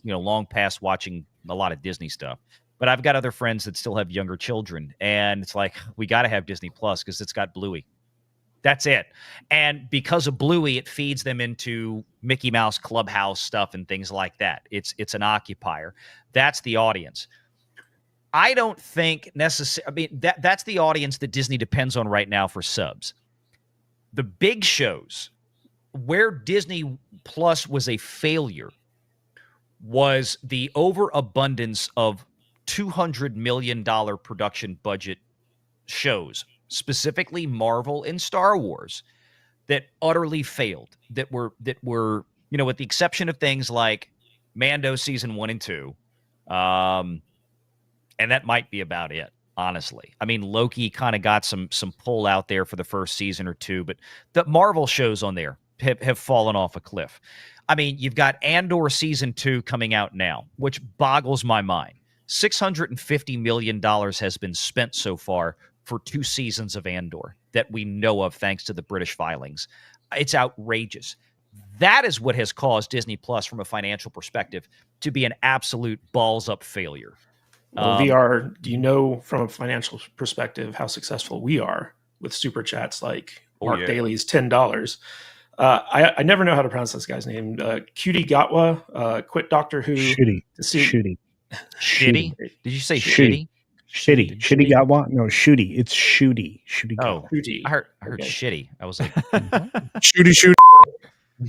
long past watching a lot of Disney stuff. But I've got other friends that still have younger children, and it's like, we got to have Disney Plus because it's got Bluey. That's it. And because of Bluey, it feeds them into Mickey Mouse Clubhouse stuff and things like that. It's an occupier. That's the audience. I don't think necessarily, that's the audience that Disney depends on right now for subs. The big shows where Disney Plus was a failure was the overabundance of $200 million production budget shows, specifically Marvel and Star Wars, that utterly failed, that were, with the exception of things like Mando season 1 and 2. And that might be about it. honestly. I mean, Loki kind of got some pull out there for the first season or two, but the Marvel shows on there have fallen off a cliff. I mean, you've got Andor season 2 coming out now, which boggles my mind. $650 million has been spent so far for 2 seasons of Andor that we know of, thanks to the British filings. It's outrageous. That is what has caused Disney Plus, from a financial perspective, to be an absolute balls-up failure. Well, VR, do you know from a financial perspective how successful we are with super chats like Mark Daly's $10? I never know how to pronounce this guy's name. Cutie Gatwa quit Doctor Who. Shitty. Shitty? Did you say shitty? Shitty. Shitty Gatwa? No, shooty. It's shooty. Shooty Gatwa. Shooty. I heard Okay. shitty. I was like, Shooty.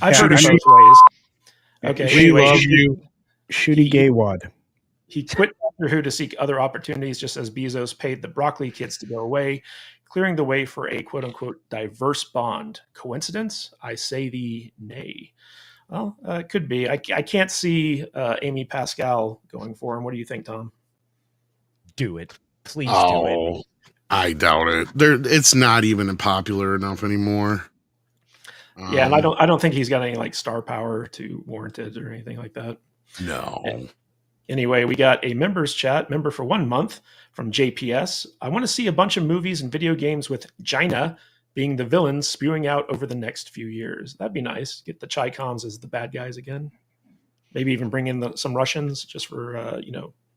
I've heard it I both ways. Okay. We Anyway, love you. Shooty Gaywad. he quit Doctor Who to seek other opportunities, just as Bezos paid the Broccoli kids to go away, clearing the way for a quote-unquote diverse Bond. Coincidence? I say thee nay. Well, it could be. I can't see Amy Pascal going for him. What do you think, Tom? do it. Please do it. I doubt it. It's not even popular enough anymore. Yeah, and I don't think he's got any like star power to warrant it or anything like that. No. Anyway, we got a members chat, member for 1 month from JPS. I want to see a bunch of movies and video games with China being the villains spewing out over the next few years. That'd be nice. Get the Chi-Coms as the bad guys again. Maybe even bring in some Russians just for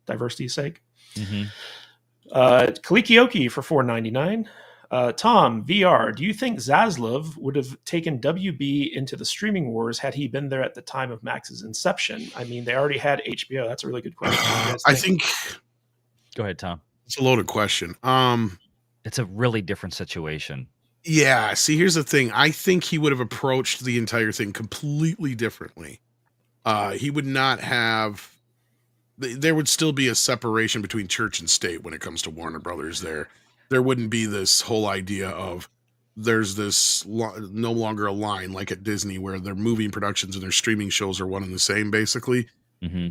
diversity's sake. Mm-hmm. Kalikioki for $4.99. Tom, VR, do you think Zaslav would have taken WB into the streaming wars had he been there at the time of Max's inception? I mean, they already had HBO. That's a really good question. I think. Go ahead, Tom. It's a loaded question. It's a really different situation. Yeah. See, here's the thing. I think he would have approached the entire thing completely differently. He would not have. There would still be a separation between church and state when it comes to Warner Brothers. There wouldn't be this whole idea of there's this no longer a line like at Disney where their movie productions and their streaming shows are one and the same, basically. Mm-hmm.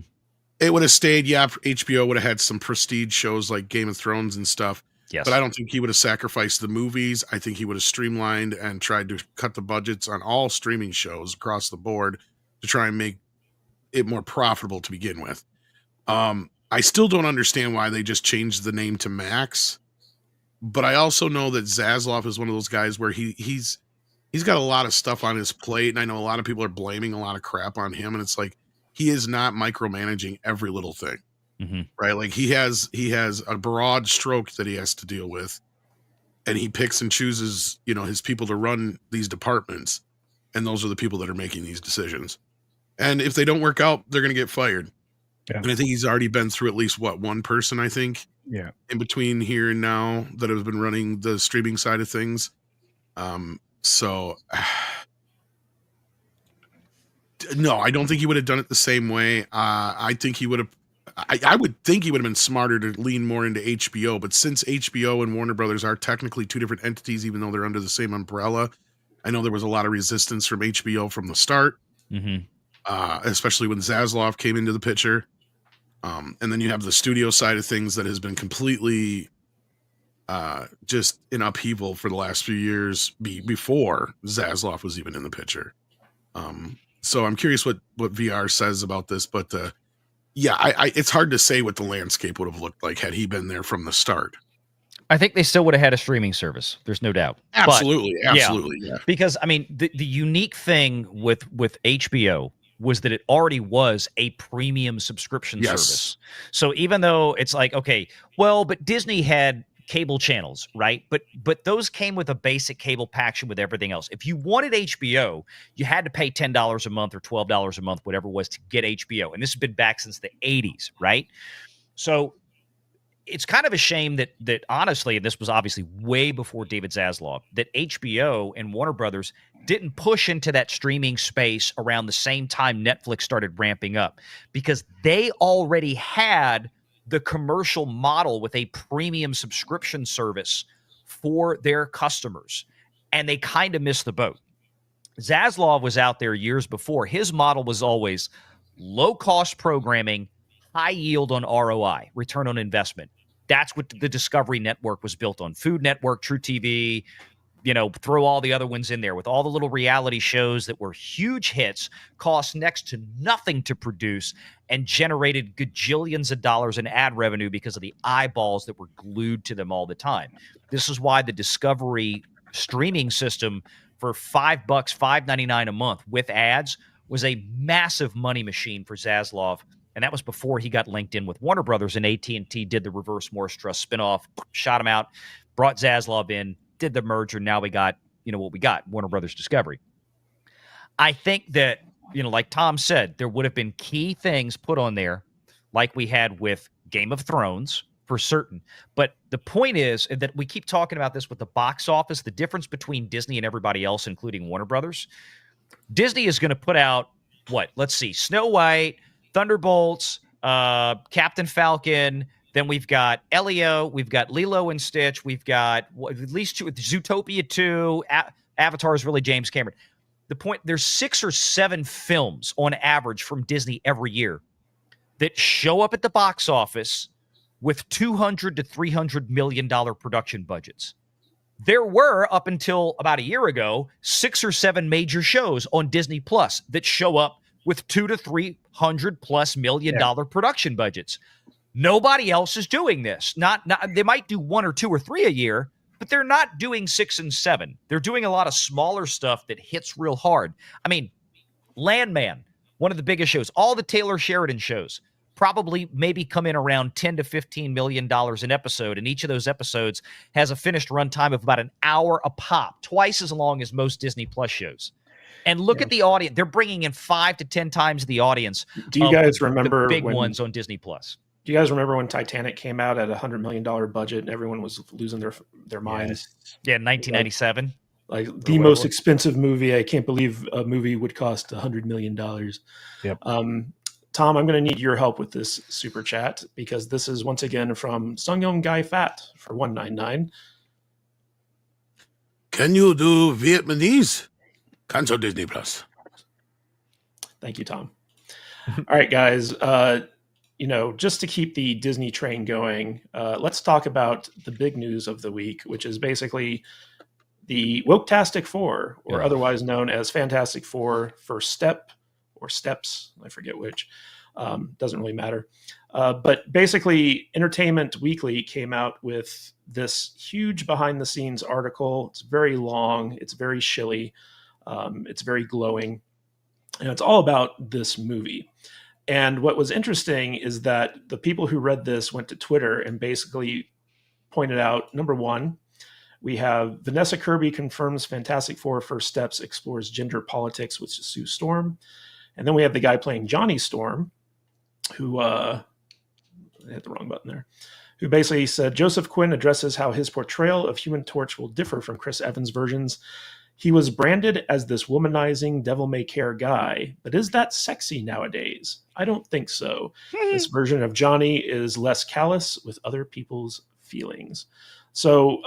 It would have stayed. Yeah, HBO would have had some prestige shows like Game of Thrones and stuff. Yes. But I don't think he would have sacrificed the movies. I think he would have streamlined and tried to cut the budgets on all streaming shows across the board to try and make it more profitable to begin with. I still don't understand why they just changed the name to Max. But I also know that Zaslav is one of those guys where he's got a lot of stuff on his plate, and I know a lot of people are blaming a lot of crap on him, and it's like he is not micromanaging every little thing, right? Like he has a broad stroke that he has to deal with, and he picks and chooses, his people to run these departments, and those are the people that are making these decisions. And if they don't work out, they're going to get fired. Yeah. And I think he's already been through at least one person, I think. Yeah. In between here and now that has been running the streaming side of things. So no, I don't think he would have done it the same way. I think he would have, I would think he would have been smarter to lean more into HBO, but since HBO and Warner Brothers are technically two different entities, even though they're under the same umbrella, I know there was a lot of resistance from HBO from the start, especially when Zaslav came into the picture. And then you have the studio side of things that has been completely just in upheaval for the last few years before Zaslav was even in the picture. So I'm curious what VR says about this, but it's hard to say what the landscape would have looked like had he been there from the start. I think they still would have had a streaming service. There's no doubt. Absolutely. Yeah. Because I mean, the unique thing with HBO was that it already was a premium subscription service. So even though it's like, okay, well, but Disney had cable channels, right? But those came with a basic cable package with everything else. If you wanted HBO, you had to pay $10 a month or $12 a month, whatever it was, to get HBO. And this has been back since the 80s, right? So it's kind of a shame that honestly, and this was obviously way before David Zaslav, that HBO and Warner Brothers didn't push into that streaming space around the same time Netflix started ramping up, because they already had the commercial model with a premium subscription service for their customers, and they kind of missed the boat. Zaslav was out there years before. His model was always low-cost programming, high yield on ROI, return on investment. That's what the Discovery Network was built on. Food Network, True TV, throw all the other ones in there with all the little reality shows that were huge hits, cost next to nothing to produce, and generated gajillions of dollars in ad revenue because of the eyeballs that were glued to them all the time. This is why the Discovery streaming system for $5, $5.99 a month with ads was a massive money machine for Zaslav. And that was before he got linked in with Warner Brothers, and AT&T did the Reverse Morris Trust spinoff, shot him out, brought Zaslav in, did the merger. Now we got, what we got, Warner Brothers Discovery. I think that, like Tom said, there would have been key things put on there like we had with Game of Thrones for certain. But the point is that we keep talking about this with the box office, the difference between Disney and everybody else, including Warner Brothers. Disney is going to put out what? Let's see, Snow White, Thunderbolts, Captain Falcon. Then we've got Elio, we've got Lilo and Stitch, we've got at least two, Zootopia 2, Avatar is really James Cameron. The point, there's 6 or 7 films on average from Disney every year that show up at the box office with $200 to $300 million production budgets. There were, up until about a year ago, 6 or 7 major shows on Disney Plus that show up with $200 to $300+ million production budgets. Nobody else is doing this. Not they might do 1 or 2 or 3 a year, but they're not doing 6 and 7. They're doing a lot of smaller stuff that hits real hard. I mean, Landman, one of the biggest shows, all the Taylor Sheridan shows, probably maybe come in around $10 to $15 million an episode, and each of those episodes has a finished runtime of about an hour a pop, twice as long as most Disney Plus shows. And look at the audience; they're bringing in 5 to 10 times the audience. Do you guys remember the big ones on Disney Plus? Do you guys remember when Titanic came out at $100 million budget and everyone was losing their minds? Yeah, 1997. Like the most expensive movie. I can't believe a movie would cost $100 million. Yep. Tom, I'm going to need your help with this super chat because this is once again from Sungyong Guy Fat for $1.99. Can you do Vietnamese? Cancel Disney Plus. Thank you, Tom. All right, guys. Just to keep the Disney train going, let's talk about the big news of the week, which is basically the Woketastic Four, or otherwise known as Fantastic Four First Step or Steps. I forget which. Doesn't really matter. But basically, Entertainment Weekly came out with this huge behind-the-scenes article. It's very long. It's very shilly. It's very glowing. And it's all about this movie. And what was interesting is that the people who read this went to Twitter and basically pointed out, number one, we have Vanessa Kirby confirms Fantastic Four First Steps explores gender politics with Sue Storm. And then we have the guy playing Johnny Storm, who, I hit the wrong button there, who basically said Joseph Quinn addresses how his portrayal of Human Torch will differ from Chris Evans' versions. He was branded as this womanizing, devil-may-care guy, but is that sexy nowadays? I don't think so. This version of Johnny is less callous with other people's feelings. So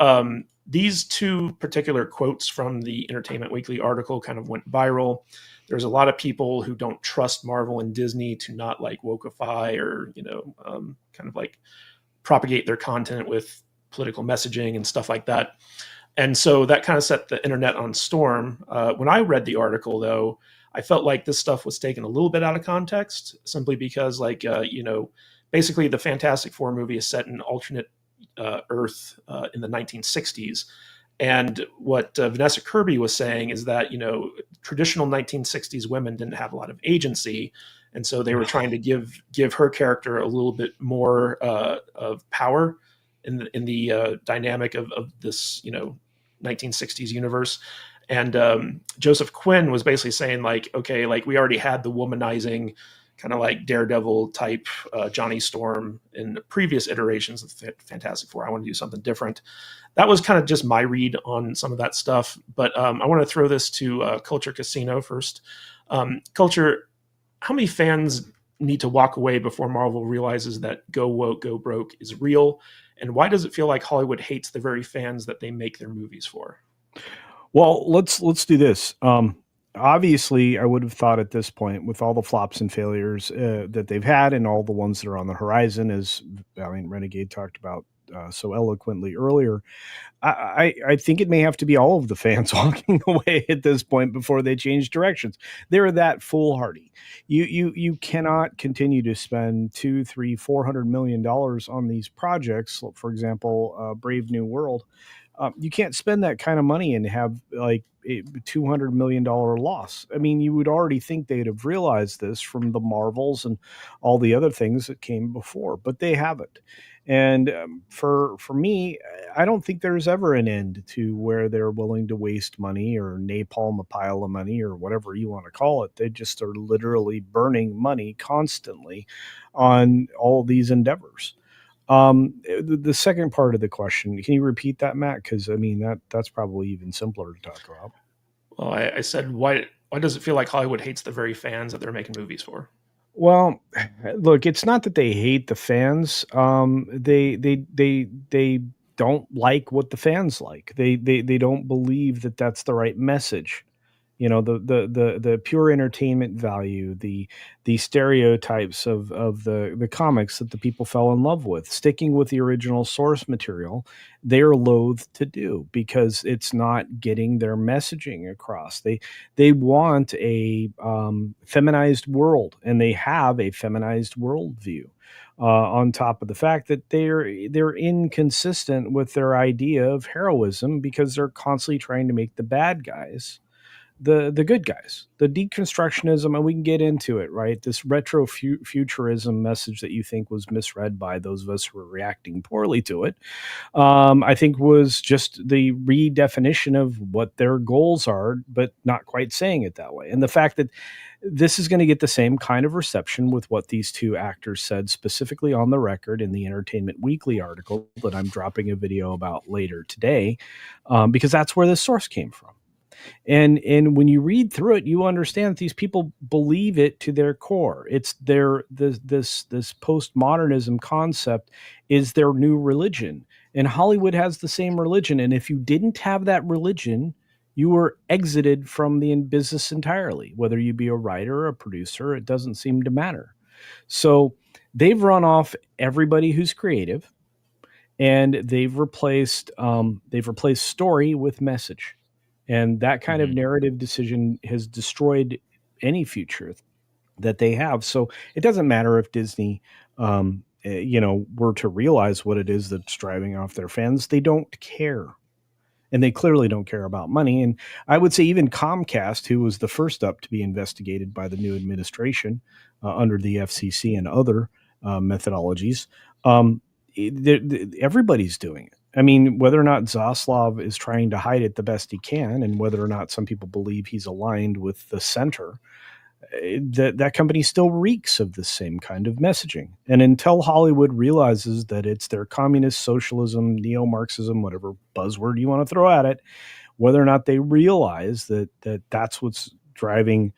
these two particular quotes from the Entertainment Weekly article kind of went viral. There's a lot of people who don't trust Marvel and Disney to not like wokeify or, kind of like propagate their content with political messaging and stuff like that. And so that kind of set the internet on storm. When I read the article, though, I felt like this stuff was taken a little bit out of context, simply because, basically the Fantastic Four movie is set in alternate Earth in the 1960s. And what Vanessa Kirby was saying is that, traditional 1960s women didn't have a lot of agency. And so they were trying to give her character a little bit more of power in the dynamic of this 1960s universe. And Joseph Quinn was basically saying we already had the womanizing kind of like Daredevil type Johnny Storm in previous iterations of Fantastic Four. I want to do something different. That was kind of just my read on some of that stuff. But I want to throw this to Culture Casino first. Culture, how many fans need to walk away before Marvel realizes that go woke, go broke is real? And why does it feel like Hollywood hates the very fans that they make their movies for? Well, let's do this. obviously, I would have thought at this point, with all the flops and failures that they've had, and all the ones that are on the horizon, as Valiant Renegade talked about so eloquently earlier, I think it may have to be all of the fans walking away at this point before they change directions. They're that foolhardy. You cannot continue to spend $200-300-400 million on these projects. For example, Brave New World. You can't spend that kind of money and have like a $200 million loss. I mean, you would already think they'd have realized this from the Marvels and all the other things that came before, but they haven't. And for me, I don't think there's ever an end to where they're willing to waste money or napalm a pile of money or whatever you want to call it. They just are literally burning money constantly on all these endeavors. The second part of the question, can you repeat that, Matt? Because I mean that's probably even simpler to talk about. Well, I said, why does it feel like Hollywood hates the very fans that they're making movies for? Well, look, it's not that they hate the fans. They don't like what the fans like. They don't believe that that's the right message. You know, the pure entertainment value, the stereotypes of the comics that the people fell in love with, sticking with the original source material, they're loath to do because it's not getting their messaging across. They want a feminized world, and they have a feminized worldview. On top of the fact that they're inconsistent with their idea of heroism because they're constantly trying to make the bad guys the good guys, the deconstructionism, and we can get into it, right? This retro futurism message that you think was misread by those of us who were reacting poorly to it, I think was just the redefinition of what their goals are, but not quite saying it that way. And the fact that this is going to get the same kind of reception with what these two actors said specifically on the record in the Entertainment Weekly article that I'm dropping a video about later today, because that's where this source came from. And when you read through it, you understand that these people believe it to their core. It's this postmodernism concept is their new religion, and Hollywood has the same religion. And if you didn't have that religion, you were exited from the business entirely. Whether you be a writer or a producer, it doesn't seem to matter. So they've run off everybody who's creative, and they've replaced story with message. And that kind of narrative decision has destroyed any future that they have. So it doesn't matter if Disney, were to realize what it is that's driving off their fans. They don't care. And they clearly don't care about money. And I would say even Comcast, who was the first up to be investigated by the new administration under the FCC and other methodologies, everybody's doing it. I mean, whether or not Zaslav is trying to hide it the best he can, and whether or not some people believe he's aligned with the center, that company still reeks of the same kind of messaging. And until Hollywood realizes that it's their communist, socialism, neo-Marxism, whatever buzzword you want to throw at it, whether or not they realize that that's what's driving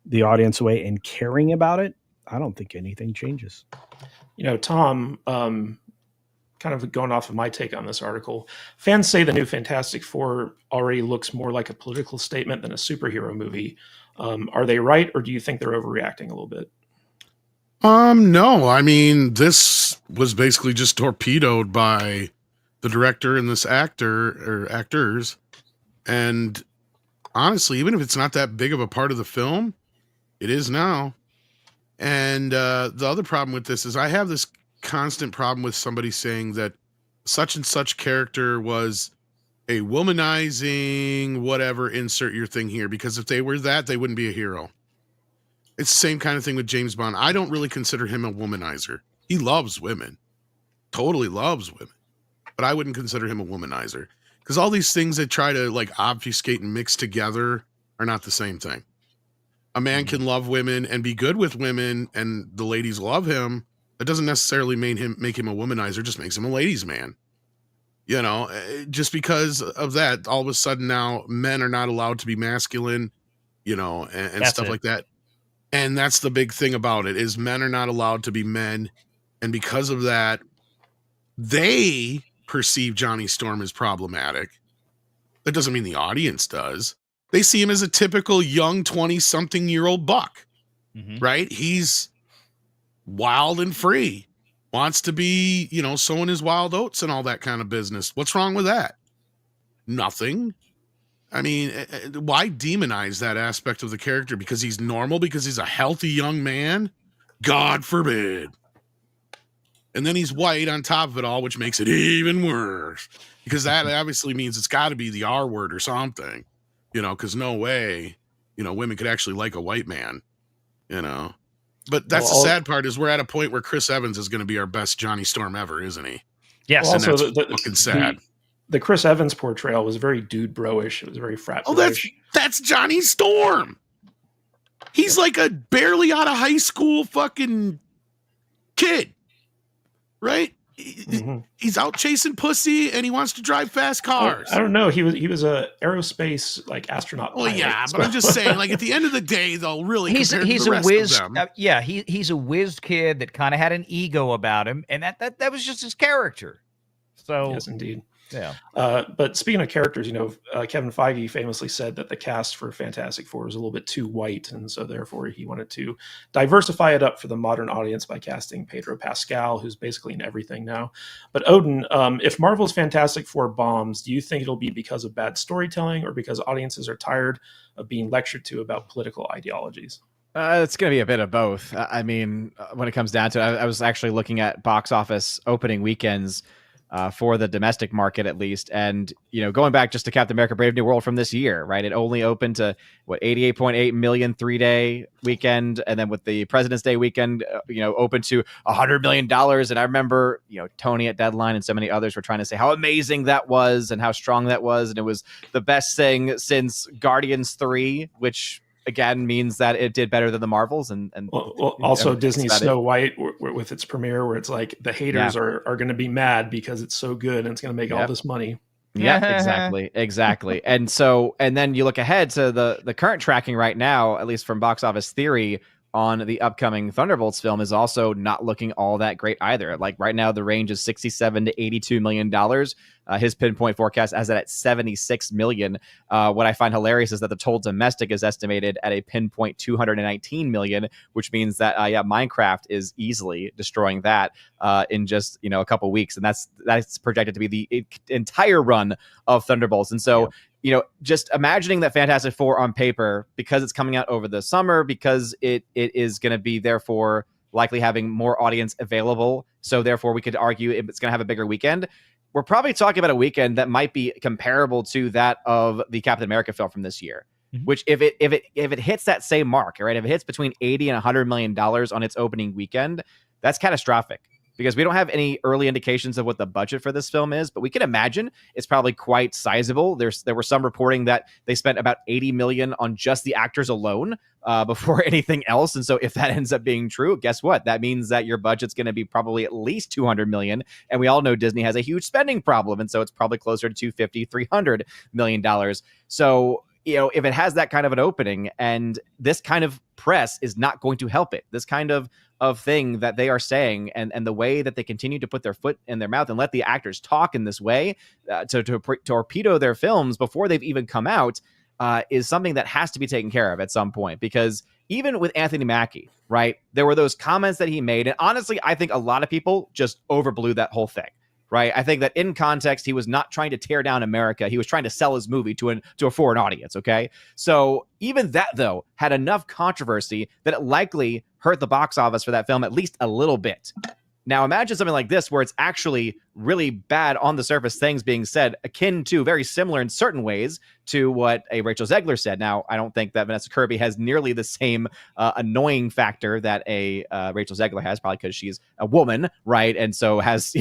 the audience away and caring about it, I don't think anything changes. You know, Tom, kind of going off of my take on this article, fans say the new Fantastic Four already looks more like a political statement than a superhero movie. Are they right, or do you think they're overreacting a little bit? No. I mean, this was basically just torpedoed by the director and this actor or actors. And honestly, even if it's not that big of a part of the film, it is now. And the other problem with this is I have this constant problem with somebody saying that such and such character was a womanizing whatever, insert your thing here, because if they were that, they wouldn't be a hero. It's the same kind of thing with James Bond. I don't really consider him a womanizer. He loves women, totally loves women, but I wouldn't consider him a womanizer because all these things that try to like obfuscate and mix together are not the same thing. A man can love women and be good with women and the ladies love him. That doesn't necessarily make him a womanizer, just makes him a ladies' man. You know, just because of that, all of a sudden now men are not allowed to be masculine, you know, and stuff like that. And that's the big thing about it is men are not allowed to be men. And because of that, they perceive Johnny Storm as problematic. That doesn't mean the audience does. They see him as a typical young 20-something-year-old buck, right? He's wild and free, wants to be, sowing his wild oats and all that kind of business. What's wrong with that? Nothing. I mean, why demonize that aspect of the character? Because he's normal? Because he's a healthy young man? God forbid. And then he's white on top of it all, which makes it even worse. Because that obviously means it's got to be the R word or something. Because no way, women could actually like a white man, But that's the sad part is we're at a point where Chris Evans is going to be our best Johnny Storm ever, isn't he? Yes. Well, and also that's fucking sad. The Chris Evans portrayal was very dude bro-ish. It was very frat Oh, bro-ish. that's Johnny Storm. He's like a barely out of high school fucking kid, right? He's out chasing pussy and he wants to drive fast cars. I don't know. He was a aerospace astronaut. Well, pilot, yeah, so. but I'm just saying, at the end of the day, though, really, he's to the a rest whiz. of them, He's a whiz kid that kind of had an ego about him, and that was just his character. So Yes, indeed. Yeah. But speaking of characters, Kevin Feige famously said that the cast for Fantastic Four was a little bit too white, and so therefore he wanted to diversify it up for the modern audience by casting Pedro Pascal, who's basically in everything now. But Odin, if Marvel's Fantastic Four bombs, do you think it'll be because of bad storytelling or because audiences are tired of being lectured to about political ideologies? It's going to be a bit of both. I mean, when it comes down to it, I was actually looking at box office opening weekends for the domestic market, at least. And, going back just to Captain America Brave New World from this year, right? It only opened to 88.8 million 3-day weekend. And then with the President's Day weekend, open to $100 million. And I remember, Tony at Deadline and so many others were trying to say how amazing that was and how strong that was. And it was the best thing since Guardians 3, which again means that it did better than the Marvels. And also Disney's Snow White with its premiere, where it's like the haters are going to be mad because it's so good and it's going to make all this money. Yeah, exactly. And then you look ahead to the current tracking right now, at least from Box Office Theory, on the upcoming Thunderbolts film is also not looking all that great either. Like right now, the range is $67 to $82 million. His pinpoint forecast has it at $76 million. What I find hilarious is that the total domestic is estimated at a pinpoint $219 million, which means that Minecraft is easily destroying that in just a couple weeks, and that's projected to be the entire run of Thunderbolts. And so. Just imagining that Fantastic Four on paper, because it's coming out over the summer, because it is going to be therefore likely having more audience available. So therefore we could argue it's going to have a bigger weekend. We're probably talking about a weekend that might be comparable to that of the Captain America film from this year, which if it hits that same mark, right? If it hits between 80 and $100 million on its opening weekend, that's catastrophic. Because we don't have any early indications of what the budget for this film is, but we can imagine it's probably quite sizable. There were some reporting that they spent about $80 million on just the actors alone before anything else. And so if that ends up being true, guess what? That means that your budget's going to be probably at least $200 million. And we all know Disney has a huge spending problem. And so it's probably closer to $250, $300 million. So, if it has that kind of an opening, and this kind of press is not going to help it, this kind of thing that they are saying, and the way that they continue to put their foot in their mouth and let the actors talk in this way to torpedo their films before they've even come out, is something that has to be taken care of at some point. Because even with Anthony Mackie, right, there were those comments that he made, and honestly, I think a lot of people just overblew that whole thing. Right. I think that in context, he was not trying to tear down America. He was trying to sell his movie to a foreign audience. OK, so even that, though, had enough controversy that it likely hurt the box office for that film at least a little bit. Now, imagine something like this, where it's actually really bad on the surface things being said, akin to, very similar in certain ways to what a Rachel Zegler said. Now, I don't think that Vanessa Kirby has nearly the same annoying factor that a Rachel Zegler has, probably because she's a woman, right? And so has,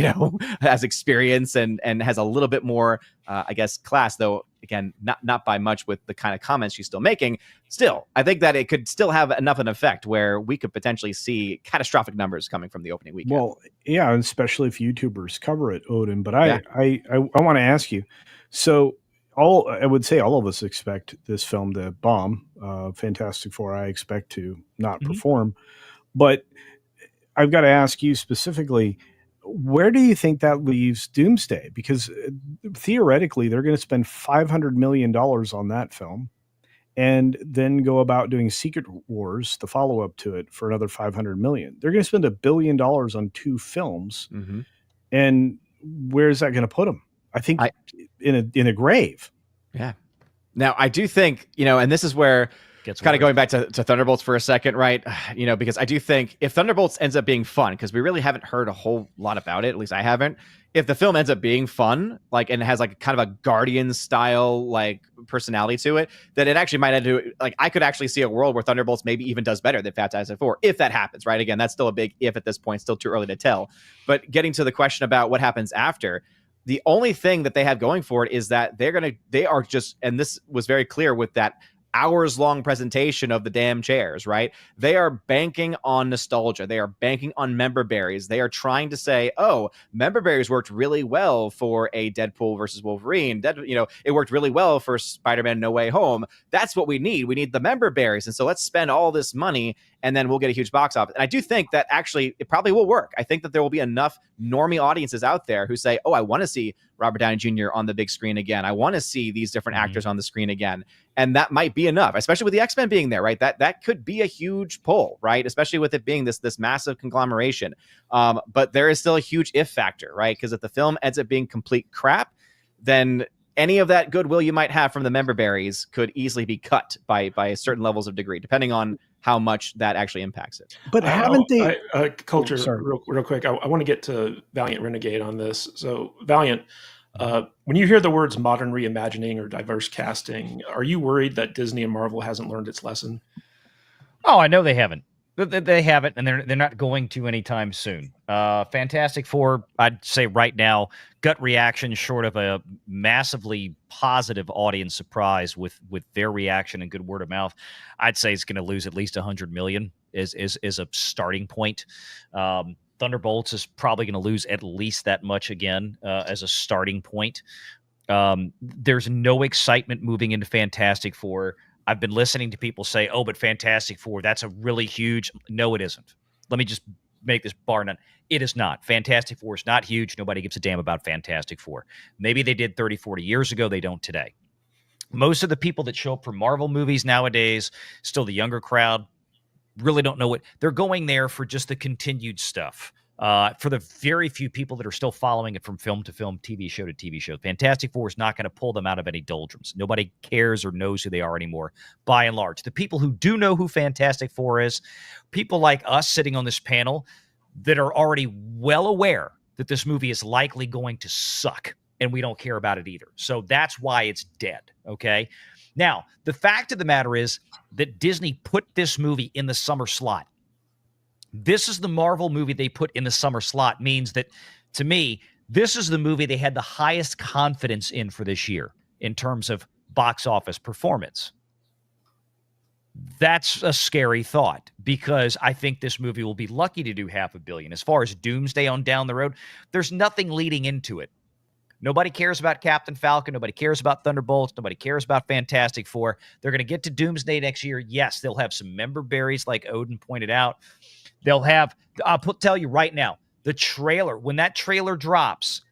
has experience and has a little bit more, I guess, class, though, again, not by much with the kind of comments she's still making. Still, I think that it could still have enough an effect where we could potentially see catastrophic numbers coming from the opening weekend. Well, yeah, especially if YouTubers cover it, Odin. But I want to ask you, so I would say all of us expect this film to bomb. Fantastic Four, I expect to not perform. But I've got to ask you specifically, where do you think that leaves Doomsday? Because theoretically, they're going to spend $500 million on that film. and then go about doing Secret Wars, the follow-up to it, for another $500 million. They're going to spend $1 billion on 2 films, and where's that going to put them? I think in a grave. Yeah. Now, I do think, and this is where kind of going back to Thunderbolts for a second, right? Because I do think if Thunderbolts ends up being fun, because we really haven't heard a whole lot about it, at least I haven't. If the film ends up being fun, and has kind of a Guardian style personality to it, then it actually might end to I could actually see a world where Thunderbolts maybe even does better than Fantastic Four if that happens, right? Again, that's still a big if at this point, still too early to tell. But getting to the question about what happens after, the only thing that they have going for it is that they are just, and this was very clear with that hours-long presentation of the damn chairs, right? They are banking on nostalgia. They are banking on member berries. They are trying to say, oh, member berries worked really well for a Deadpool versus Wolverine. It worked really well for Spider-Man No Way Home. That's what we need. We need the member berries. And so let's spend all this money and then we'll get a huge box office. And I do think that actually it probably will work. I think that there will be enough normie audiences out there who say, oh, I want to see Robert Downey Jr. on the big screen again. I want to see these different actors on the screen again. And that might be enough, especially with the X-Men being there, right? That could be a huge pull, right? Especially with it being this massive conglomeration. But there is still a huge if factor, right? Because if the film ends up being complete crap, then any of that goodwill you might have from the member berries could easily be cut by certain levels of degree, depending on how much that actually impacts it. But haven't they... Culture, real quick, I want to get to Valiant Renegade on this. So Valiant, when you hear the words modern reimagining or diverse casting, are you worried that Disney and Marvel hasn't learned its lesson? Oh, I know they haven't. They haven't, and they're not going to anytime soon. Fantastic Four, I'd say right now, gut reaction short of a massively positive audience surprise with their reaction and good word of mouth, I'd say it's going to lose at least $100 million is a starting point. Thunderbolts is probably going to lose at least that much again as a starting point. There's no excitement moving into Fantastic Four. I've been listening to people say, oh, but Fantastic Four, that's a really huge... No, it isn't. Let me just make this bar none. It is not. Fantastic Four is not huge. Nobody gives a damn about Fantastic Four. Maybe they did 30, 40 years ago. They don't today. Most of the people that show up for Marvel movies nowadays, still the younger crowd, really don't know what... They're going there for just the continued stuff. For the very few people that are still following it from film to film, TV show to TV show, Fantastic Four is not going to pull them out of any doldrums. Nobody cares or knows who they are anymore, by and large. The people who do know who Fantastic Four is, people like us sitting on this panel that are already well aware that this movie is likely going to suck, and we don't care about it either. So that's why it's dead, okay? Now, the fact of the matter is that Disney put this movie in the summer slot. This is the Marvel movie they put in the summer slot, means that, to me, this is the movie they had the highest confidence in for this year in terms of box office performance. That's a scary thought because I think this movie will be lucky to do $500 million. As far as Doomsday on down the road, there's nothing leading into it. Nobody cares about Captain Falcon. Nobody cares about Thunderbolts. Nobody cares about Fantastic Four. They're going to get to Doomsday next year. Yes, they'll have some member berries like Odin pointed out. They'll have, tell you right now, the trailer, when that trailer drops,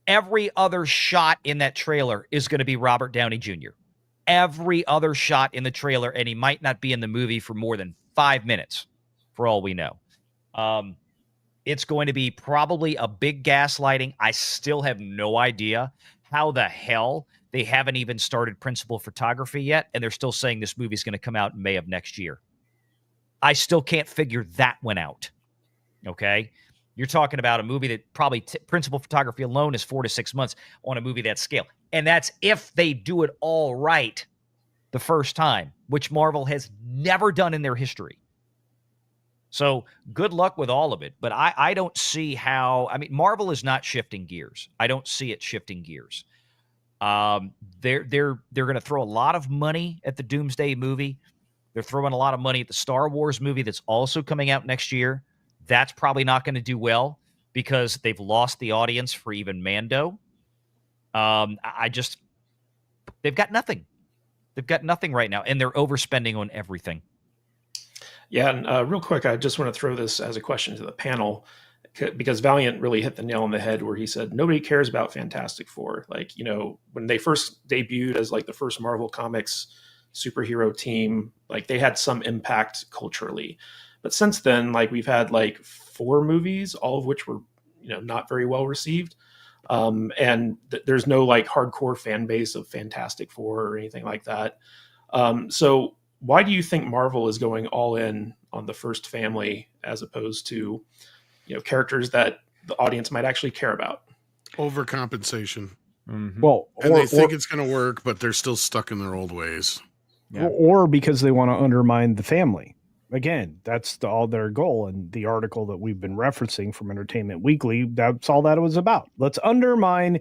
every other shot in that trailer is going to be Robert Downey Jr. Every other shot in the trailer, and he might not be in the movie for more than 5 minutes, for all we know. It's going to be probably a big gaslighting. I still have no idea how the hell they haven't even started principal photography yet, and they're still saying this movie is going to come out in May of next year. I still can't figure that one out, okay? You're talking about a movie that probably principal photography alone is 4 to 6 months on a movie that scale. And that's if they do it all right the first time, which Marvel has never done in their history. So good luck with all of it. But I don't see how... I mean, Marvel is not shifting gears. I don't see it shifting gears. They're going to throw a lot of money at the Doomsday movie. They're throwing a lot of money at the Star Wars movie that's also coming out next year. That's probably not going to do well because they've lost the audience for even Mando. They've got nothing. They've got nothing right now, and they're overspending on everything. Yeah, and real quick, I just want to throw this as a question to the panel because Valiant really hit the nail on the head where he said nobody cares about Fantastic Four. Like, when they first debuted as like the first Marvel Comics superhero team. Like they had some impact culturally. But since then, like we've had like 4 movies, all of which were, not very well received. And there's no like hardcore fan base of Fantastic Four or anything like that. So why do you think Marvel is going all in on the first family as opposed to, characters that the audience might actually care about? Overcompensation. Mm-hmm. Well, and they think it's going to work, but they're still stuck in their old ways. Yeah. Or because they want to undermine the family. Again, that's all their goal. And the article that we've been referencing from Entertainment Weekly, that's all that it was about. Let's undermine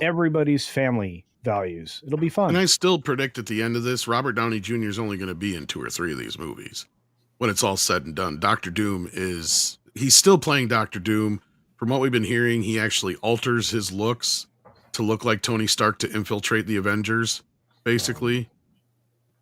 everybody's family values. It'll be fun. And I still predict at the end of this, Robert Downey Jr. is only going to be in 2 or 3 of these movies when it's all said and done. Dr. Doom he's still playing Dr. Doom. From what we've been hearing, he actually alters his looks to look like Tony Stark to infiltrate the Avengers, basically.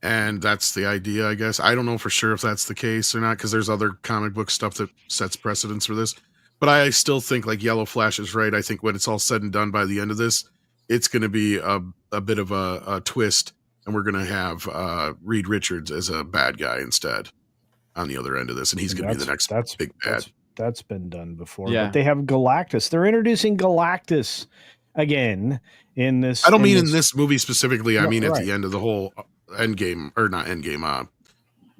And that's the idea, I guess. I don't know for sure if that's the case or not, because there's other comic book stuff that sets precedence for this. But I still think like Yellow Flash is right. I think when it's all said and done by the end of this, it's going to be a bit of a twist, and we're going to have Reed Richards as a bad guy instead on the other end of this, and he's going to be the next big bad. That's been done before. Yeah. But they have Galactus. They're introducing Galactus again in this. I don't mean in this movie specifically. I mean at the end of the whole Endgame, or not Endgame.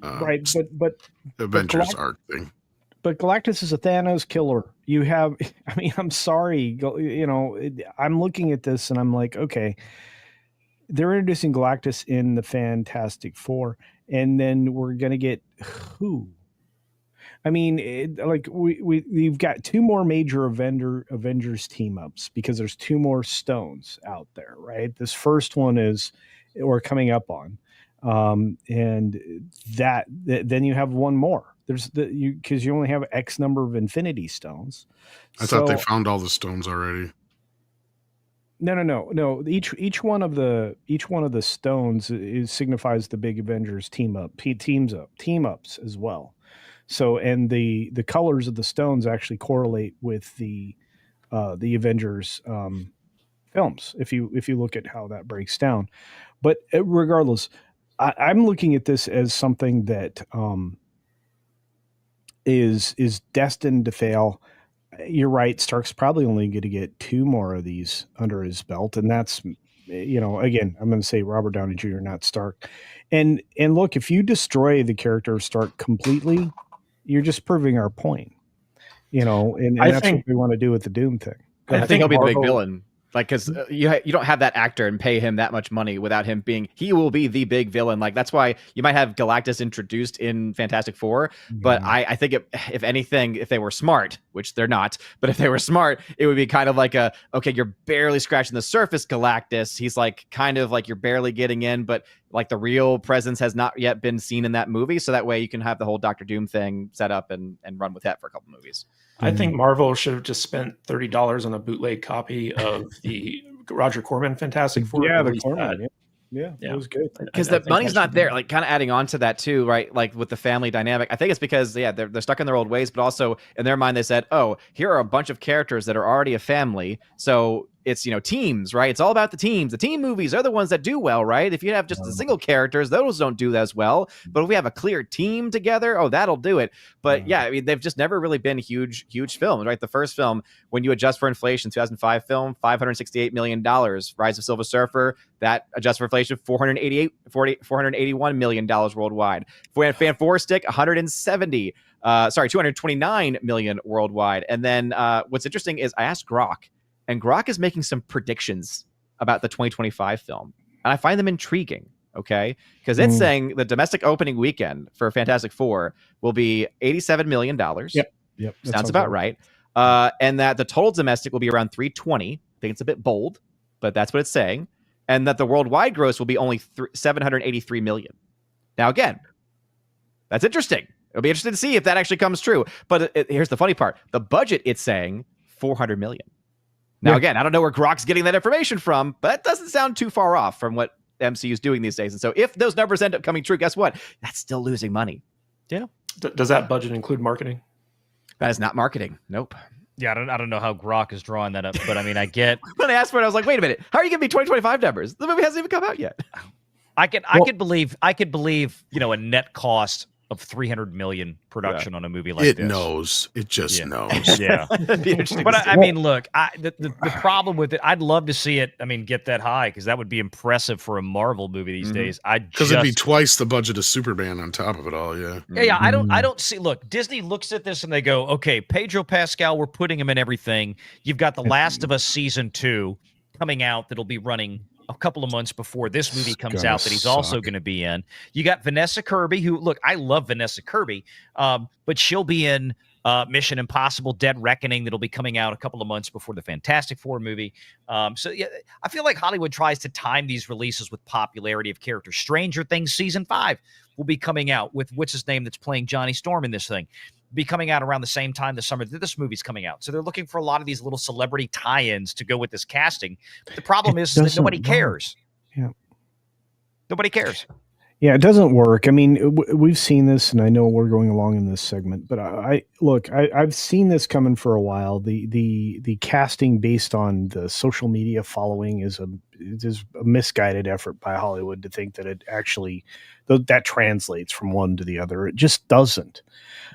Right, but Avengers arc thing. But Galactus is a Thanos killer. You have, I mean, I'm sorry, I'm looking at this and I'm like, okay, they're introducing Galactus in the Fantastic Four, and then we're gonna get who? I mean, we've got 2 more major Avengers team ups because there's 2 more stones out there, right? This first one we're coming up on, and then you have 1 more. There's because you only have X number of Infinity Stones. I thought they found all the stones already. No. Each one of the stones signifies the big Avengers team ups as well. So, and the colors of the stones actually correlate with the Avengers films. If you look at how that breaks down, but regardless, I'm looking at this as something that is destined to fail. You're right. Stark's probably only going to get 2 more of these under his belt, and that's, again, I'm going to say Robert Downey Jr., not Stark. And look, if you destroy the character of Stark completely, you're just proving our point, and that's what we want to do with the Doom thing. I think he'll be the big villain. Like, because you don't have that actor and pay him that much money without him he will be the big villain. Like, that's why you might have Galactus introduced in Fantastic Four. But I think if anything, if they were smart, which they're not, but if they were smart, it would be kind of like okay, you're barely scratching the surface, Galactus. He's like, kind of like you're barely getting in, but like the real presence has not yet been seen in that movie. So that way you can have the whole Dr. Doom thing set up and run with that for a couple movies. I think Marvel should have just spent $30 on a bootleg copy of the Roger Corman Fantastic Four. Yeah, the Corman. Yeah, it was good. Because the money's not there. Like, kind of adding on to that too, right? Like with the family dynamic, I think it's because they're stuck in their old ways, but also in their mind they said, oh, here are a bunch of characters that are already a family, so it's teams, right? It's all about the teams. The team movies are the ones that do well, right? If you have just the single characters, those don't do as well. But if we have a clear team together, that'll do it. But I mean, they've just never really been huge films, right? The first film, when you adjust for inflation, 2005 film, $568 million. Rise of Silver Surfer, that adjusts for inflation, $481 million worldwide. Fan Four Stick, 229 million worldwide. And then what's interesting is I asked Grok, and Grok is making some predictions about the 2025 film. And I find them intriguing, okay? Because it's saying the domestic opening weekend for Fantastic Four will be $87 million. Yep. Sounds about right. And that the total domestic will be around 320. I think it's a bit bold, but that's what it's saying. And that the worldwide gross will be only 783 million. Now, again, that's interesting. It'll be interesting to see if that actually comes true. But here's the funny part. The budget, it's saying 400 million. Now, again, I don't know where Grok's getting that information from, but that doesn't sound too far off from what MCU is doing these days. And so if those numbers end up coming true, guess what? That's still losing money. Yeah. Does that budget include marketing? That is not marketing. Nope. Yeah, I don't know how Grok is drawing that up, but I mean, I get... When I asked for it, I was like, wait a minute. How are you giving me 2025 numbers? The movie hasn't even come out yet. I could believe a net cost of 300 million production on a movie like this. It just knows. Yeah. It'd be interesting. But I mean, look, the problem with it, I'd love to see it. I mean, get that high because that would be impressive for a Marvel movie these days. Because it'd be twice the budget of Superman on top of it all. Yeah. Yeah. I don't see. Look, Disney looks at this and they go, okay, Pedro Pascal, we're putting him in everything. You've got The Last of Us season 2 coming out that'll be running a couple of months before this movie comes out that he's also going to be in. You got Vanessa Kirby, who, look, I love Vanessa Kirby, but she'll be in Mission Impossible Dead Reckoning that'll be coming out a couple of months before the Fantastic Four movie. So yeah, I feel like Hollywood tries to time these releases with popularity of characters. Stranger Things season 5 will be coming out with what's his name that's playing Johnny Storm in this thing. Be coming out around the same time this summer that this movie's coming out. So they're looking for a lot of these little celebrity tie-ins to go with this casting. But the problem is that nobody cares. Yeah. Nobody cares. Yeah, it doesn't work. I mean, we've seen this, and I know we're going along in this segment, but I've seen this coming for a while. The casting based on the social media following is a misguided effort by Hollywood to think that it actually that translates from one to the other. It just doesn't.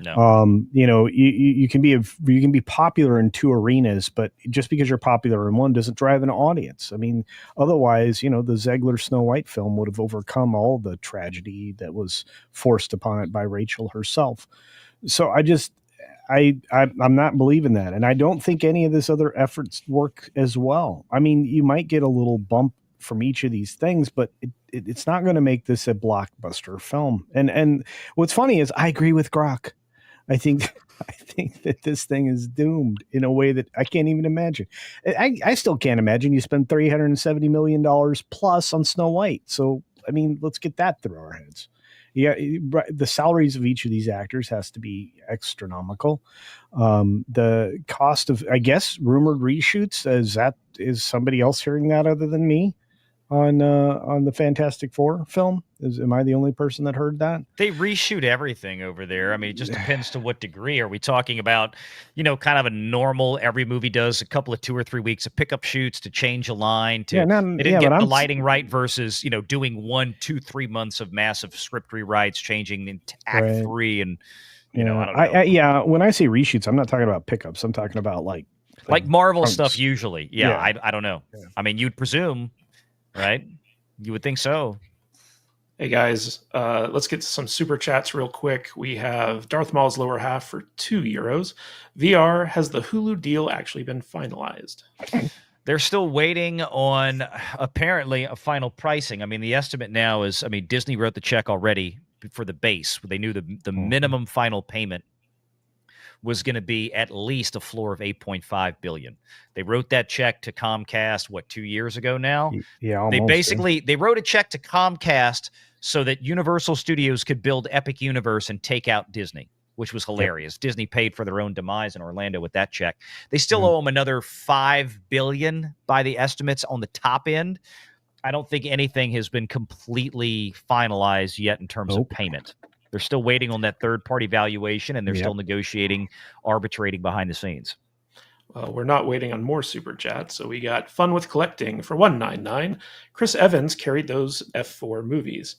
No. You can be popular in two arenas, but just because you're popular in one doesn't drive an audience. I mean, otherwise, the Zegler Snow White film would have overcome all the tragedy that was forced upon it by Rachel herself. So I'm not believing that. And I don't think any of this other efforts work as well. I mean, you might get a little bump from each of these things, but it's not going to make this a blockbuster film. And what's funny is I agree with Grok. I think that this thing is doomed in a way that I can't even imagine. I still can't imagine you spend $370 million plus on Snow White. So, I mean, let's get that through our heads. Yeah, the salaries of each of these actors has to be astronomical. The cost of, I guess, rumored reshoots, is somebody else hearing that other than me on the Fantastic Four film? Am I the only person that heard that? They reshoot everything over there. I mean, it just depends to what degree. Are we talking about, kind of a normal, every movie does a couple of 2 or 3 weeks of pickup shoots to change a line they didn't get the lighting right versus, doing 1, 2, 3 months of massive script rewrites, changing in act 3 and, I don't know. When I say reshoots, I'm not talking about pickups. I'm talking about like Marvel stuff usually. Yeah. I don't know. Yeah. I mean, you'd presume, right? You would think so. Hey guys, let's get to some super chats real quick. We have Darth Maul's lower half for €2. VR, has the Hulu deal actually been finalized? They're still waiting on apparently a final pricing. I mean, the estimate now is, Disney wrote the check already for the base. They knew the minimum final payment was going to be at least a floor of $8.5 billion. They wrote that check to Comcast, 2 years ago now? Yeah, almost. They wrote a check to Comcast so that Universal Studios could build Epic Universe and take out Disney, which was hilarious. Yep. Disney paid for their own demise in Orlando with that check. They still owe them another $5 billion by the estimates on the top end. I don't think anything has been completely finalized yet in terms of payment. They're still waiting on that third-party valuation, and they're still negotiating, arbitrating behind the scenes. Well, we're not waiting on more super chats, so we got Fun with Collecting for $1.99. Chris Evans carried those F4 movies.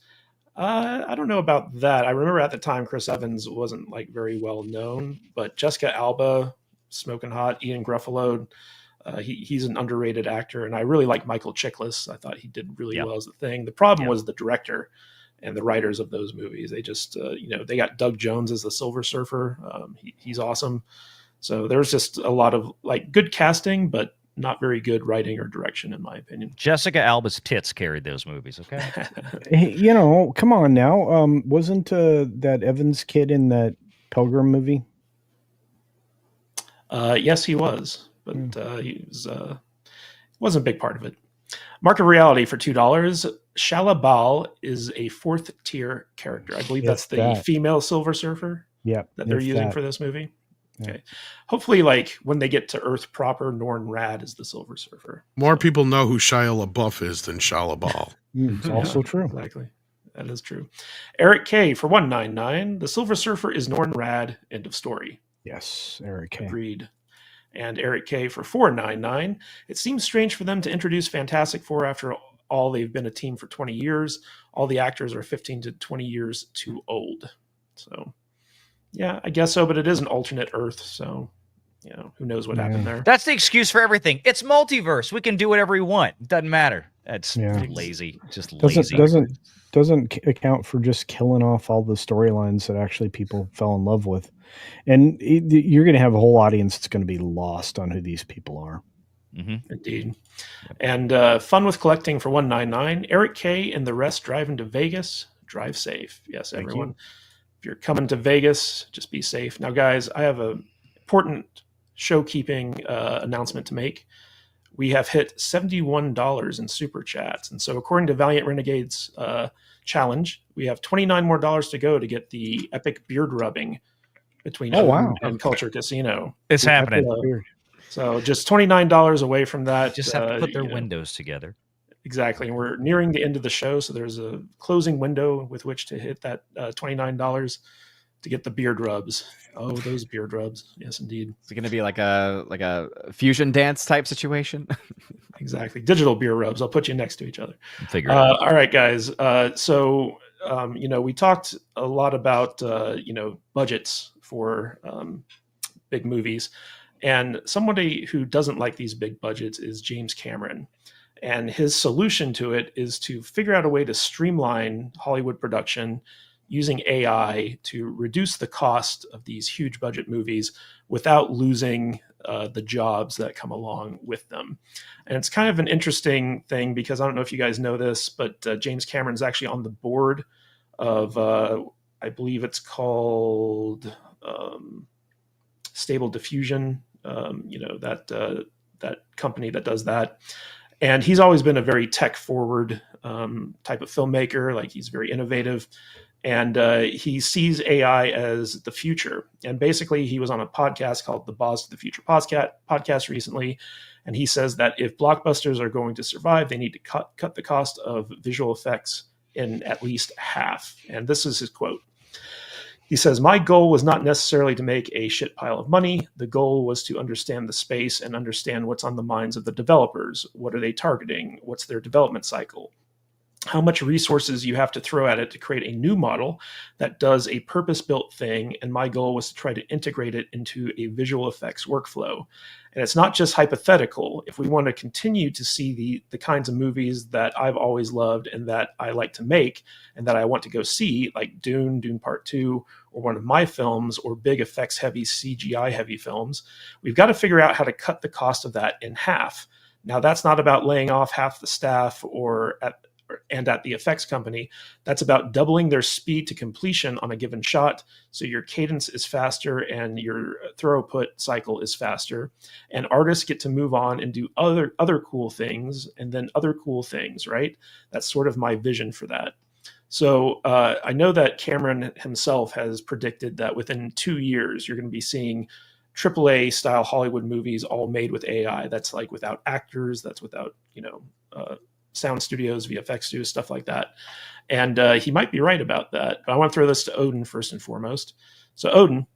I don't know about that. I remember at the time Chris Evans wasn't very well known, but Jessica Alba, Smoking Hot, Ian Gruffalo, he's an underrated actor, and I really like Michael Chiklis. I thought he did really well as the Thing. The problem was the director and the writers of those movies. They just, they got Doug Jones as the Silver Surfer. He's awesome. So there's just a lot of good casting, but not very good writing or direction, in my opinion. Jessica Alba's tits carried those movies. Okay. Come on now. Wasn't that Evans kid in that Pilgrim movie? Yes, he was, but he wasn't a big part of it. Mark of Reality for $2. Shalabal is a 4th tier character. I believe that's the female Silver Surfer that they're using for this movie. Okay. Hopefully, when they get to Earth proper, Norn Rad is the Silver Surfer. More people know who Shia LaBeouf is than Shalabal. It's also true. Exactly. That is true. Eric K for $1.99. The Silver Surfer is Norn Rad. End of story. Yes, Eric K. Agreed. And Eric K for $4.99. It seems strange for them to introduce Fantastic Four after all they've been a team for 20 years. All the actors are 15 to 20 years too old. So, yeah, I guess so. But it is an alternate Earth, so who knows what happened there. That's the excuse for everything. It's multiverse. We can do whatever we want. It doesn't matter. That's lazy. Just lazy. Doesn't account for just killing off all the storylines that actually people fell in love with. And you're going to have a whole audience that's going to be lost on who these people are. Mm-hmm. Indeed. And fun with collecting for $1.99. Eric K. and the rest driving to Vegas. Drive safe. Yes, everyone. If you're coming to Vegas, just be safe. Now, guys, I have an important show-keeping announcement to make. We have hit $71 in super chats. And so according to Valiant Renegade's challenge, we have $29 more to go to get the epic beard rubbing between and Culture Casino. It's happening. So just $29 away from that. Just have to put their windows together. Exactly. And we're nearing the end of the show. So there's a closing window with which to hit that $29 to get the beard rubs. Oh, those beard rubs. Yes, indeed. Is it going to be like a fusion dance type situation? Exactly. Digital beard rubs. I'll put you next to each other. Figure it out. All right, guys. So we talked a lot about, budgets for big movies. And somebody who doesn't like these big budgets is James Cameron. And his solution to it is to figure out a way to streamline Hollywood production using AI to reduce the cost of these huge budget movies without losing the jobs that come along with them. And it's kind of an interesting thing because I don't know if you guys know this, but James Cameron's actually on the board of, I believe it's called Stable Diffusion, that company that does that. And he's always been a very tech forward type of filmmaker. Like he's very innovative. And he sees AI as the future. And basically, he was on a podcast called the Boss to the Future podcast recently. And he says that if blockbusters are going to survive, they need to cut the cost of visual effects in at least half. And this is his quote. He says, "My goal was not necessarily to make a shit pile of money. The goal was to understand the space and understand what's on the minds of the developers. What are they targeting? What's their development cycle? How much resources you have to throw at it to create a new model that does a purpose-built thing. And my goal was to try to integrate it into a visual effects workflow. And it's not just hypothetical. If we want to continue to see the kinds of movies that I've always loved and that I like to make and that I want to go see, like Dune Part 2, or one of my films, or big effects heavy, CGI heavy films, we've got to figure out how to cut the cost of that in half. Now, that's not about laying off half the staff at the effects company. That's about doubling their speed to completion on a given shot, so your cadence is faster and your throughput cycle is faster, and artists get to move on and do other cool things, and then other cool things, right? That's sort of my vision for that. So I know that Cameron himself has predicted that within 2 years, you're going to be seeing AAA style Hollywood movies all made with AI. That's like without actors, that's without, sound studios, VFX studios, stuff like that. And he might be right about that. But I want to throw this to Odin first and foremost. So Odin,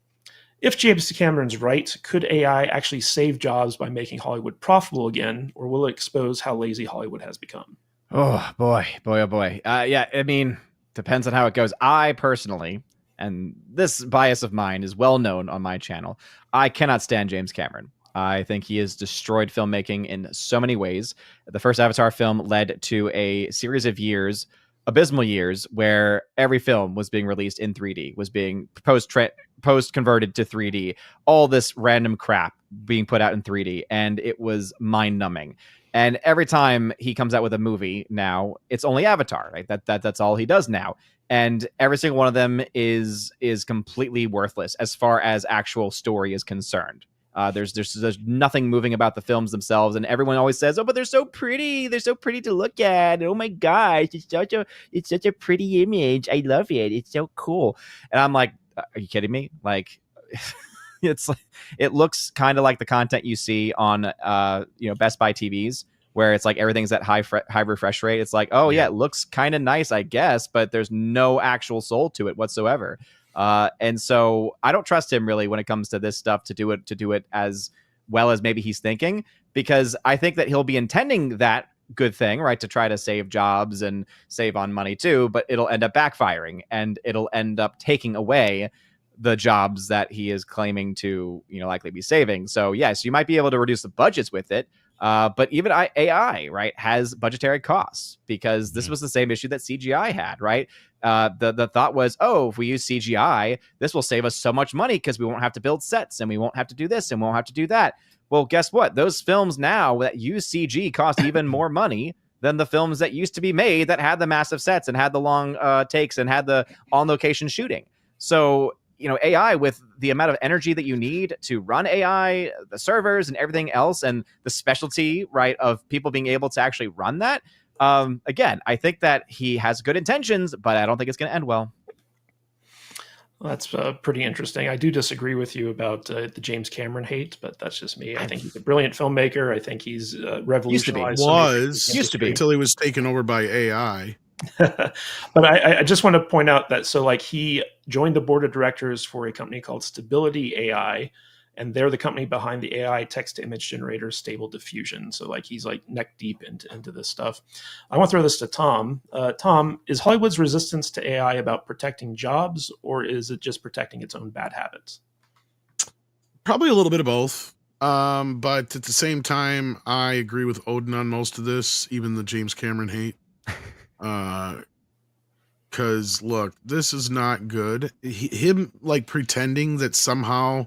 if James Cameron's right, could AI actually save jobs by making Hollywood profitable again, or will it expose how lazy Hollywood has become? Oh boy. Yeah, I mean, depends on how it goes. I personally, and this bias of mine is well known on my channel, I cannot stand James Cameron. I think he has destroyed filmmaking in so many ways. The first Avatar film led to a series of years, abysmal years, where every film was being released in 3D, was being post-converted to 3D, all this random crap being put out in 3D, and it was mind-numbing. And every time he comes out with a movie now, it's only Avatar, right? That's all he does now. And every single one of them is completely worthless as far as actual story is concerned. There's nothing moving about the films themselves, and everyone always says, "Oh, but they're so pretty. They're so pretty to look at. Oh my gosh, it's such a pretty image. I love it. It's so cool." And I'm like, "Are you kidding me?" Like, it looks kind of like the content you see on Best Buy TVs, where it's like everything's at high refresh rate. It's like, oh yeah, it looks kind of nice, I guess, but there's no actual soul to it whatsoever. And so I don't trust him really when it comes to this stuff to do it as well as maybe he's thinking, because I think that he'll be intending that good thing, right, to try to save jobs and save on money too, but it'll end up backfiring and it'll end up taking away the jobs that he is claiming to, likely be saving. So yes, you might be able to reduce the budgets with it. But even AI, right, has budgetary costs, because this was the same issue that CGI had, right? The thought was, oh, if we use CGI, this will save us so much money because we won't have to build sets and we won't have to do this and we won't have to do that. Well, guess what? Those films now that use CG cost even more money than the films that used to be made that had the massive sets and had the long takes and had the on-location shooting. So, AI, with the amount of energy that you need to run AI, the servers and everything else, and the specialty, right, of people being able to actually run that. Again, I think that he has good intentions, but I don't think it's going to end well. Well, that's pretty interesting. I do disagree with you about the James Cameron hate, but that's just me. I think he's a brilliant filmmaker. I think he's revolutionized. Used to be until he was taken over by AI. But I just want to point out that he joined the board of directors for a company called Stability AI, and they're the company behind the AI text to image generator Stable Diffusion. So he's neck deep into this stuff. I want to throw this to Tom. Tom, is Hollywood's resistance to AI about protecting jobs, or is it just protecting its own bad habits? Probably a little bit of both. But at the same time, I agree with Odin on most of this, even the James Cameron hate. Because look, this is not good. Him pretending that somehow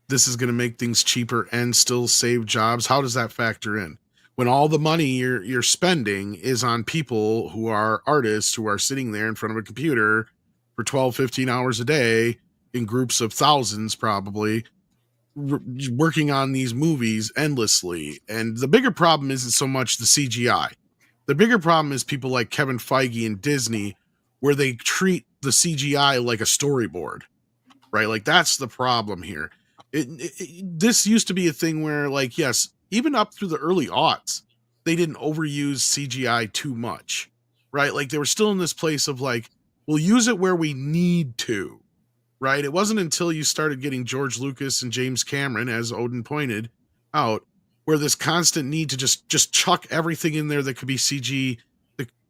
this is going to make things cheaper and still save jobs. How does that factor in when all the money you're spending is on people who are artists who are sitting there in front of a computer for 12, 15 hours a day in groups of thousands, probably working on these movies endlessly? And the bigger problem isn't so much the CGI. The bigger problem is people like Kevin Feige and Disney, where they treat the CGI like a storyboard, right? That's the problem here. This used to be a thing where, yes, even up through the early aughts, they didn't overuse CGI too much, right? They were still in this place of we'll use it where we need to, right? It wasn't until you started getting George Lucas and James Cameron, as Odin pointed out, where this constant need to just chuck everything in there that could be CG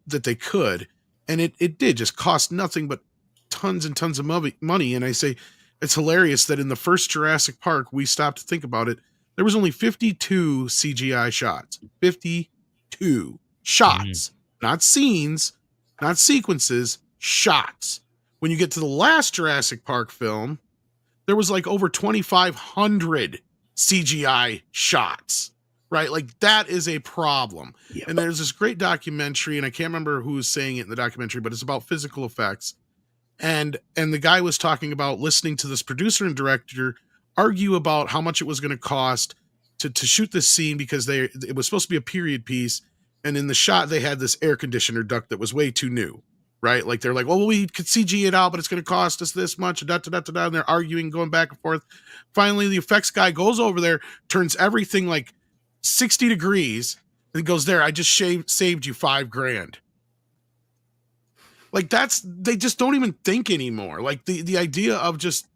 that they could. And it did just cost nothing but tons and tons of money. And I say, it's hilarious that in the first Jurassic Park, we stopped to think about it. There was only 52 CGI shots, 52 shots, not scenes, not sequences, shots. When you get to the last Jurassic Park film, there was over 2,500 CGI shots, right? That is a problem. Yep. And there's this great documentary, and I can't remember who was saying it in the documentary, but it's about physical effects. And the guy was talking about listening to this producer and director argue about how much it was going to cost to shoot this scene, because it was supposed to be a period piece. And in the shot, they had this air conditioner duct that was way too new, right? They're like, well, we could CG it out, but it's going to cost us this much, and they're arguing, going back and forth. Finally, the effects guy goes over there, turns everything 60 degrees, and goes, there, I just saved you $5,000. They just don't even think anymore. The idea of just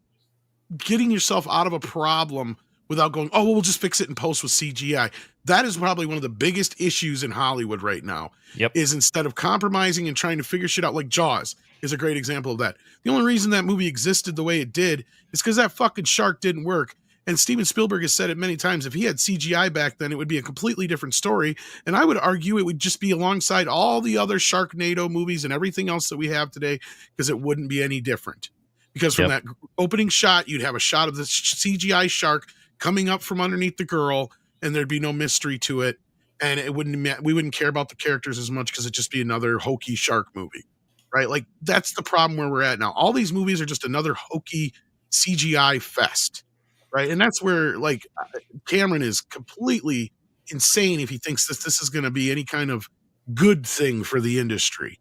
getting yourself out of a problem without going, oh, well, we'll just fix it in post with CGI. That is probably one of the biggest issues in Hollywood right now. Yep. Is instead of compromising and trying to figure shit out, Jaws is a great example of that. The only reason that movie existed the way it did is because that fucking shark didn't work. And Steven Spielberg has said it many times. If he had CGI back then, it would be a completely different story. And I would argue it would just be alongside all the other Sharknado movies and everything else that we have today, because it wouldn't be any different. Because from that opening shot, you'd have a shot of the CGI shark coming up from underneath the girl, and there'd be no mystery to it. And we wouldn't care about the characters as much, because it'd just be another hokey shark movie, right? That's the problem where we're at now. All these movies are just another hokey CGI fest. Right. And that's where Cameron is completely insane if he thinks that this is going to be any kind of good thing for the industry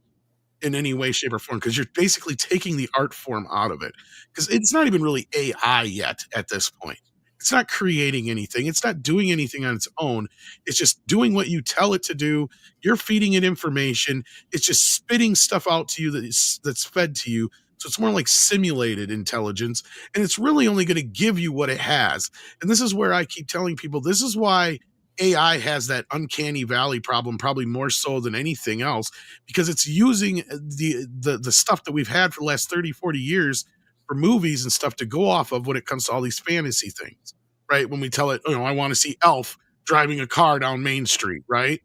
in any way, shape, or form, because you're basically taking the art form out of it, because it's not even really AI yet at this point. It's not creating anything. It's not doing anything on its own. It's just doing what you tell it to do. You're feeding it information. It's just spitting stuff out to you that's fed to you. So it's more like simulated intelligence, and it's really only going to give you what it has. And this is where I keep telling people, this is why AI has that uncanny valley problem, probably more so than anything else, because it's using the stuff that we've had for the last 30, 40 years for movies and stuff to go off of when it comes to all these fantasy things, right? When we tell it, I want to see Elf driving a car down Main Street, right?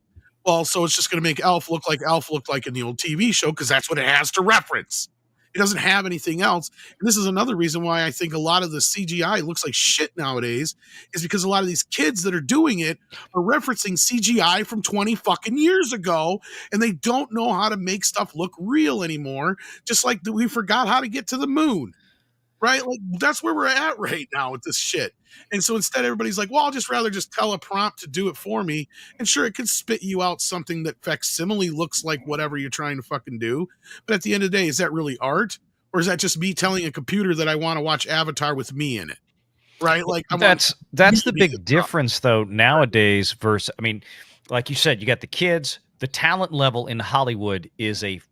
Well, so it's just going to make Elf look like in the old TV show, because that's what it has to reference. It doesn't have anything else. And this is another reason why I think a lot of the CGI looks like shit nowadays, is because a lot of these kids that are doing it are referencing CGI from 20 fucking years ago, and they don't know how to make stuff look real anymore, just like we forgot how to get to the moon. Right? Like, that's where we're at right now with this shit. And so instead, everybody's like, well, I'll just rather just tell a prompt to do it for me. And sure, it could spit you out something that facsimile looks like whatever you're trying to fucking do. But at the end of the day, is that really art? Or is that just me telling a computer that I want to watch Avatar with me in it? Right? Like, that's the big difference, though, nowadays versus, I mean, like you said, you got the kids, the talent level in Hollywood is a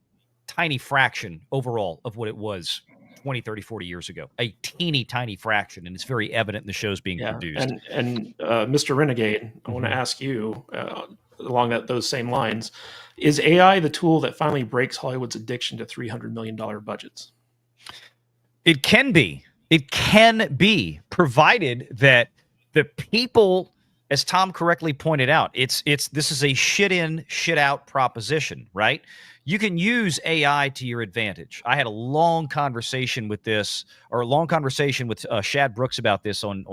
tiny fraction overall of what it was 20, 30, 40 years ago, a teeny tiny fraction, and it's very evident in the shows being produced. And Mr. Renegade, I want to ask you along those same lines: is AI the tool that finally breaks Hollywood's addiction to $300 million budgets? It can be. It can be, provided that the people, as Tom correctly pointed out, this is a shit in, shit out proposition, right? You can use AI to your advantage. I had a long conversation with Shad Brooks about this on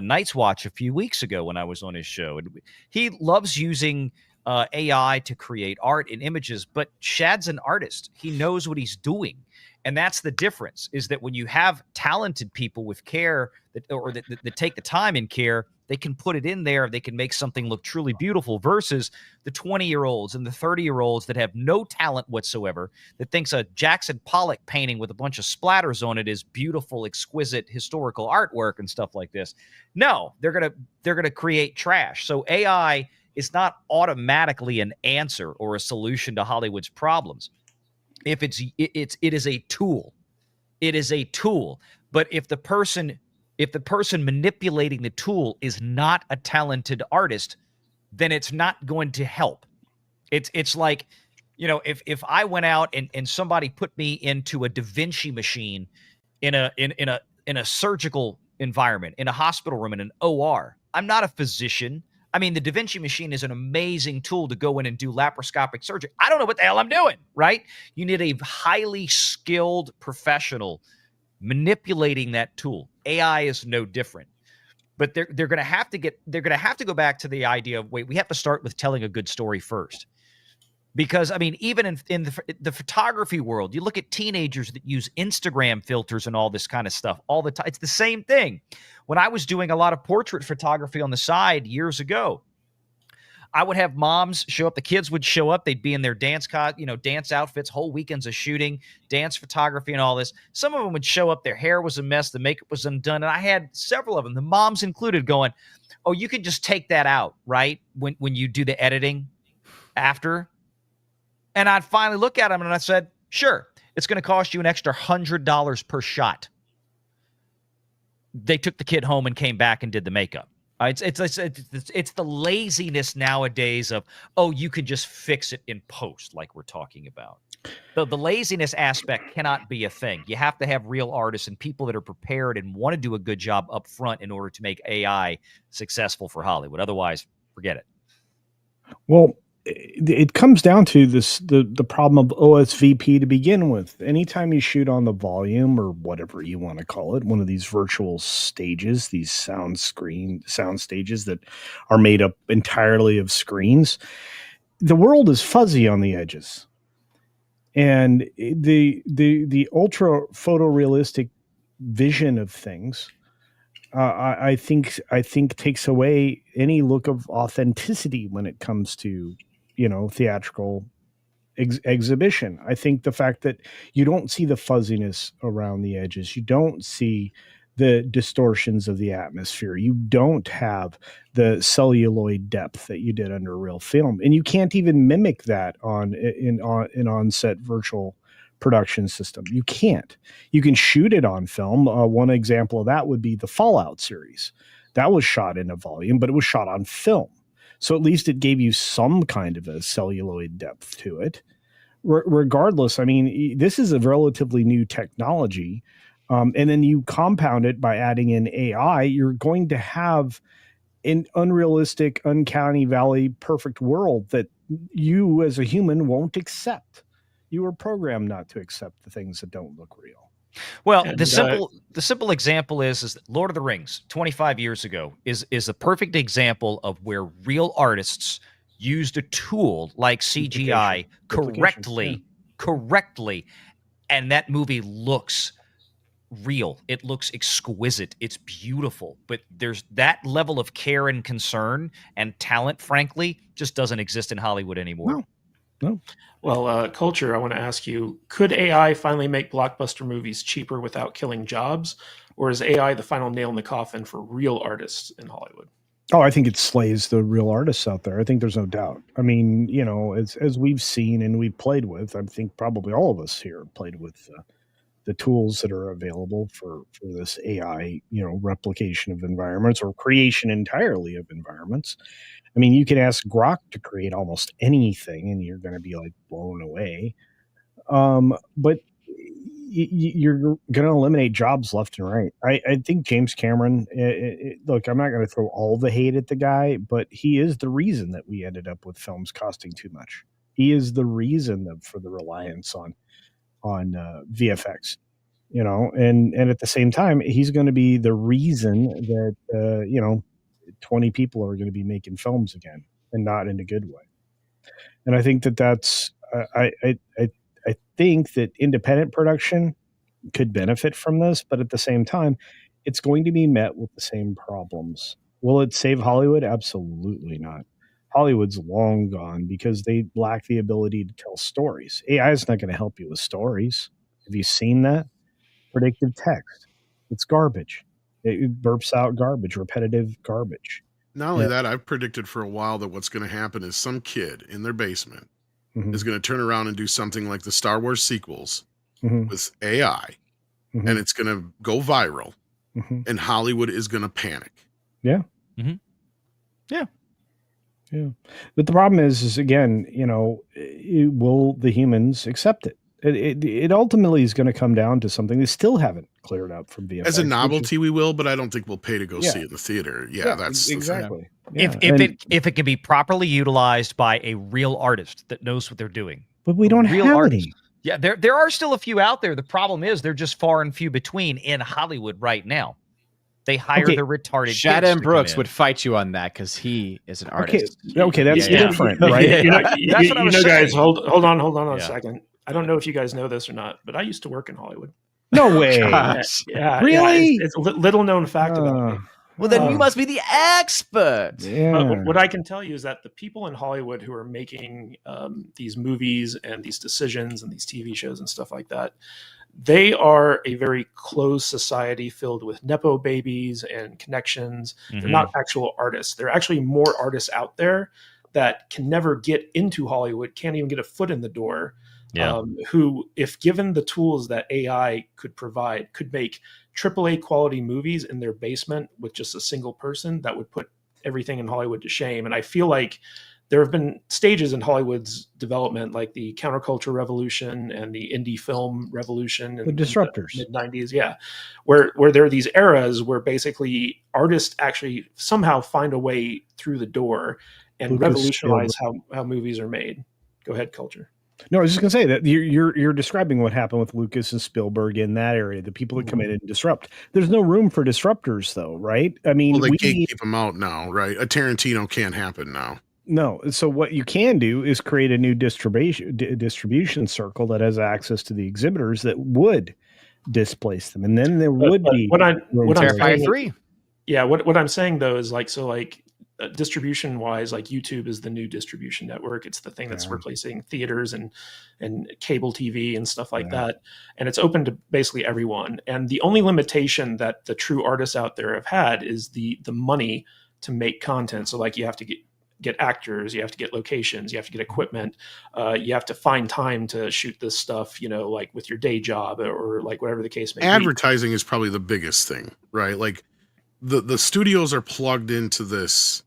Night's Watch a few weeks ago when I was on his show. And he loves using AI to create art and images, but Shad's an artist. He knows what he's doing. And that's the difference, is that when you have talented people with care that take the time and care, they can put it in there. They can make something look truly beautiful, versus the 20-year-olds and the 30-year-olds that have no talent whatsoever, that thinks a Jackson Pollock painting with a bunch of splatters on it is beautiful, exquisite historical artwork and stuff like this. No, they're gonna create trash. So AI is not automatically an answer or a solution to Hollywood's problems. It is a tool. It is a tool. But if the person manipulating the tool is not a talented artist, then it's not going to help. It's like, if I went out and somebody put me into a Da Vinci machine in a surgical environment, in a hospital room, in an OR, I'm not a physician. I mean, the Da Vinci machine is an amazing tool to go in and do laparoscopic surgery. I don't know what the hell I'm doing, right? You need a highly skilled professional manipulating that tool. AI is no different. But they're going to have to go back to the idea of, wait, we have to start with telling a good story first. Because, I mean, even in the photography world, you look at teenagers that use Instagram filters and all this kind of stuff all the time. It's the same thing. When I was doing a lot of portrait photography on the side years ago, I would have moms show up. The kids would show up. They'd be in their dance outfits, whole weekends of shooting, dance photography and all this. Some of them would show up. Their hair was a mess. The makeup was undone. And I had several of them, the moms included, going, oh, you can just take that out, right? When you do the editing after. And I'd finally look at them and I said, sure, it's going to cost you an extra $100 per shot. They took the kid home and came back and did the makeup. It's the laziness nowadays of, oh, you can just fix it in post, like we're talking about. The laziness aspect cannot be a thing. You have to have real artists and people that are prepared and want to do a good job up front in order to make AI successful for Hollywood. Otherwise, forget it. Well, it comes down to the problem of OSVP to begin with. Anytime you shoot on the volume or whatever you want to call it, one of these virtual stages, these sound stages that are made up entirely of screens, the world is fuzzy on the edges. And the ultra photorealistic vision of things, I think takes away any look of authenticity when it comes to theatrical exhibition. I think the fact that you don't see the fuzziness around the edges, you don't see the distortions of the atmosphere, you don't have the celluloid depth that you did under real film, and you can't even mimic that on an on-set virtual production system. You can't. You can shoot it on film. One example of that would be the Fallout series. That was shot in a volume, but it was shot on film. So at least it gave you some kind of a celluloid depth to it. Regardless, I mean, this is a relatively new technology. And then you compound it by adding in AI, you're going to have an unrealistic, uncanny valley, perfect world that you as a human won't accept. You were programmed not to accept the things that don't look real. Well, the simple example is that Lord of the Rings 25 years ago is a perfect example of where real artists used a tool like CGI correctly, and that movie looks real. It looks exquisite. It's beautiful. But there's that level of care and concern and talent, frankly, just doesn't exist in Hollywood anymore. No. Well, Culture, I want to ask you, could AI finally make blockbuster movies cheaper without killing jobs? Or is AI the final nail in the coffin for real artists in Hollywood? Oh, I think it slays the real artists out there. I think there's no doubt. I mean, you know, as we've seen and we've played with, I think probably all of us here played with the tools that are available for this AI, you know, replication of environments or creation entirely of environments. I mean, you can ask Grok to create almost anything and you're going to be like blown away. But you're going to eliminate jobs left and right. I think James Cameron, look, I'm not going to throw all the hate at the guy, but he is the reason that we ended up with films costing too much. He is the reason for the reliance on VFX, you know, and at the same time, he's going to be the reason that, you know, 20 people are going to be making films again and not in a good way. And I think that's, I think that independent production could benefit from this, but at the same time, it's going to be met with the same problems. Will it save Hollywood? Absolutely not. Hollywood's long gone because they lack the ability to tell stories. AI is not going to help you with stories. Have you seen that? Predictive text. It's garbage. It burps out garbage, repetitive garbage. Not only that, I've predicted for a while that what's going to happen is some kid in their basement is going to turn around and do something like the Star Wars sequels with AI, and it's going to go viral, and Hollywood is going to panic. Yeah. Yeah. But the problem is again, you know, will the humans accept it? It ultimately is going to come down to something they still haven't cleared up from VFX. As a novelty, we will, but I don't think we'll pay to go see it in the theater. Yeah, that's exactly. If it can be properly utilized by a real artist that knows what they're doing. But we don't have any. Yeah, there are still a few out there. The problem is they're just far and few between in Hollywood right now. They hire the retarded Shadden Brooks would fight you on that because he is an artist. Okay, that's different, right? That's what I was saying. Guys, hold on a second. I don't know if you guys know this or not, but I used to work in Hollywood. No way. Yeah, really? It's a little known fact about me. Well, then you must be the expert. Yeah. What I can tell you is that the people in Hollywood who are making these movies and these decisions and these TV shows and stuff like that, they are a very closed society filled with Nepo babies and connections. They're not actual artists. There are actually more artists out there that can never get into Hollywood, can't even get a foot in the door. Yeah. Who, if given the tools that AI could provide, could make AAA quality movies in their basement with just a single person that would put everything in Hollywood to shame. And I feel like there have been stages in Hollywood's development, like the counterculture revolution and the indie film revolution, and the disruptors, mid 90s, where there are these eras where basically artists actually somehow find a way through the door and revolutionize how movies are made. Go ahead, Culture. No, I was just going to say that you're describing what happened with Lucas and Spielberg in that area, the people that come in and disrupt. There's no room for disruptors, though, right? I mean, they can't keep them out now, right? A Tarantino can't happen now. No. So what you can do is create a new distribution circle that has access to the exhibitors that would displace them, and then there would be what I'm saying. 3. Yeah, what I'm saying though is like distribution wise, like YouTube is the new distribution network. It's the thing that's replacing theaters and cable TV and stuff like that. And it's open to basically everyone. And the only limitation that the true artists out there have had is the money to make content. So like you have to get actors, you have to get locations, you have to get equipment, you have to find time to shoot this stuff, you know, like with your day job or like whatever the case may be. Advertising is probably the biggest thing, right? Like the studios are plugged into this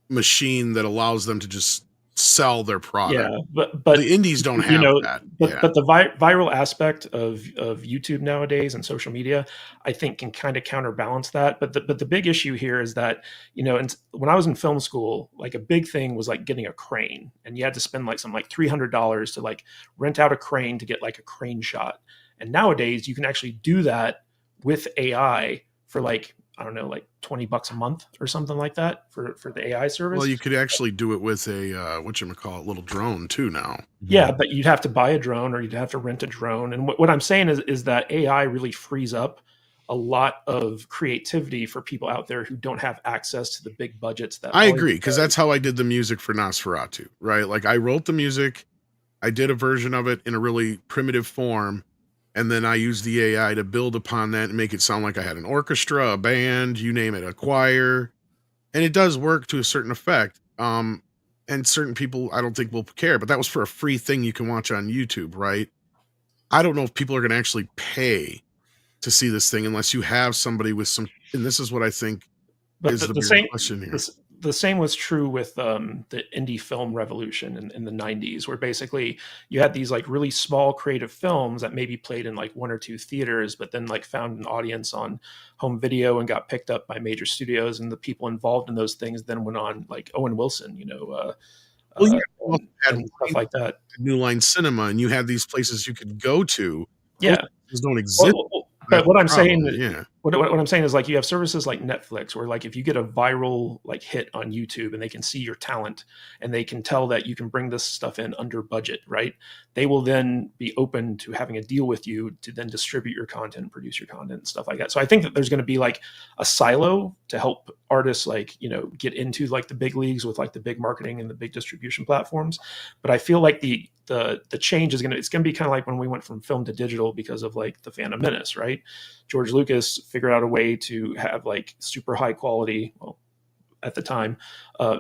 machine that allows them to just sell their product. Yeah, but the indies don't you have know, that. but the viral aspect of YouTube nowadays and social media, I think, can kind of counterbalance that. But the big issue here is that, you know, and when I was in film school, like a big thing was like getting a crane, and you had to spend like some like $300 to like rent out a crane to get like a crane shot. And nowadays you can actually do that with AI for like, I don't know, like $20 a month or something like that for the AI service. Well, you could actually do it with a whatchamacallit, little drone too now. Yeah, but you'd have to buy a drone or you'd have to rent a drone. And what I'm saying is that AI really frees up a lot of creativity for people out there who don't have access to the big budgets that I agree, because that's how I did the music for Nosferatu, right? Like I wrote the music, I did a version of it in a really primitive form, and then I used the AI to build upon that and make it sound like I had an orchestra, a band, you name it, a choir. And it does work to a certain effect. And certain people I don't think will care, but that was for a free thing you can watch on YouTube, right? I don't know if people are going to actually pay to see this thing unless you have somebody with some, and this is what I think is the bigger question here. The same was true with the indie film revolution in the 90s, where basically you had these like really small creative films that maybe played in like one or two theaters, but then like found an audience on home video and got picked up by major studios. And the people involved in those things then went on, like Owen Wilson, you know, and stuff like that. New Line Cinema, and you had these places you could go to. Yeah, those don't exist. But what I'm saying, yeah. What I'm saying is like you have services like Netflix, where like if you get a viral like hit on YouTube and they can see your talent and they can tell that you can bring this stuff in under budget, right? They will then be open to having a deal with you to then distribute your content, produce your content, and stuff like that. So I think that there's going to be like a silo to help artists like, you know, get into like the big leagues with like the big marketing and the big distribution platforms. But I feel like the change is it's going to be kind of like when we went from film to digital because of like the Phantom Menace, right? George Lucas figured out a way to have like super high quality, well, at the time,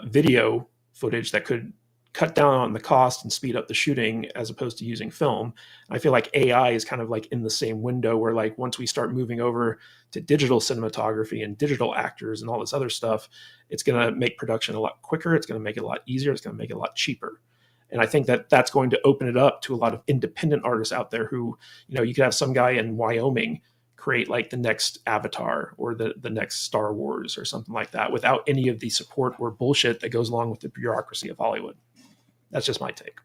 video footage that could cut down on the cost and speed up the shooting as opposed to using film. I feel like AI is kind of like in the same window where like once we start moving over to digital cinematography and digital actors and all this other stuff, it's going to make production a lot quicker. It's going to make it a lot easier. It's going to make it a lot cheaper. And I think that that's going to open it up to a lot of independent artists out there who, you know, you could have some guy in Wyoming create like the next Avatar or the next Star Wars or something like that without any of the support or bullshit that goes along with the bureaucracy of Hollywood. That's just my take.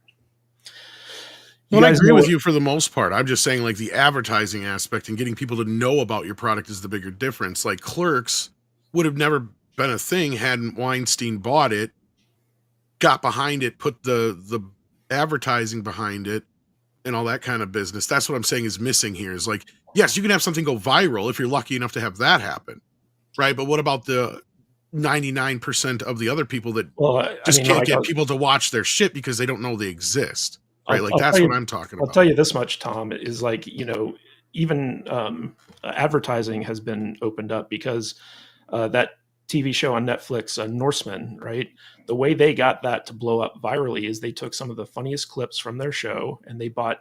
Well, I agree with you for the most part. I'm just saying like the advertising aspect and getting people to know about your product is the bigger difference. Like Clerks would have never been a thing hadn't Weinstein bought it, got behind it, put the advertising behind it and all that kind of business. That's what I'm saying is missing here is like, yes, you can have something go viral if you're lucky enough to have that happen. Right. But what about the 99% of the other people that can't get people to watch their shit because they don't know they exist? Right. That's what I'm talking about. I'll tell you this much, Tom, is like, you know, even advertising has been opened up because that TV show on Netflix, Norseman, right? The way they got that to blow up virally is they took some of the funniest clips from their show and they bought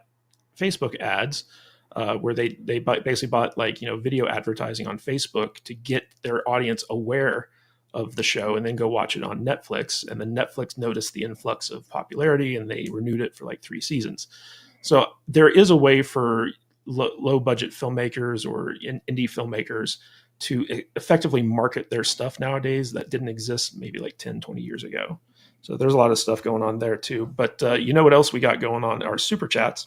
Facebook ads where they basically bought like, you know, video advertising on Facebook to get their audience aware of the show and then go watch it on Netflix. And then Netflix noticed the influx of popularity and they renewed it for like 3 seasons. So there is a way for low budget filmmakers or indie filmmakers to effectively market their stuff nowadays that didn't exist maybe like 10, 20 years ago. So there's a lot of stuff going on there too. But you know what else we got going on? Our super chats.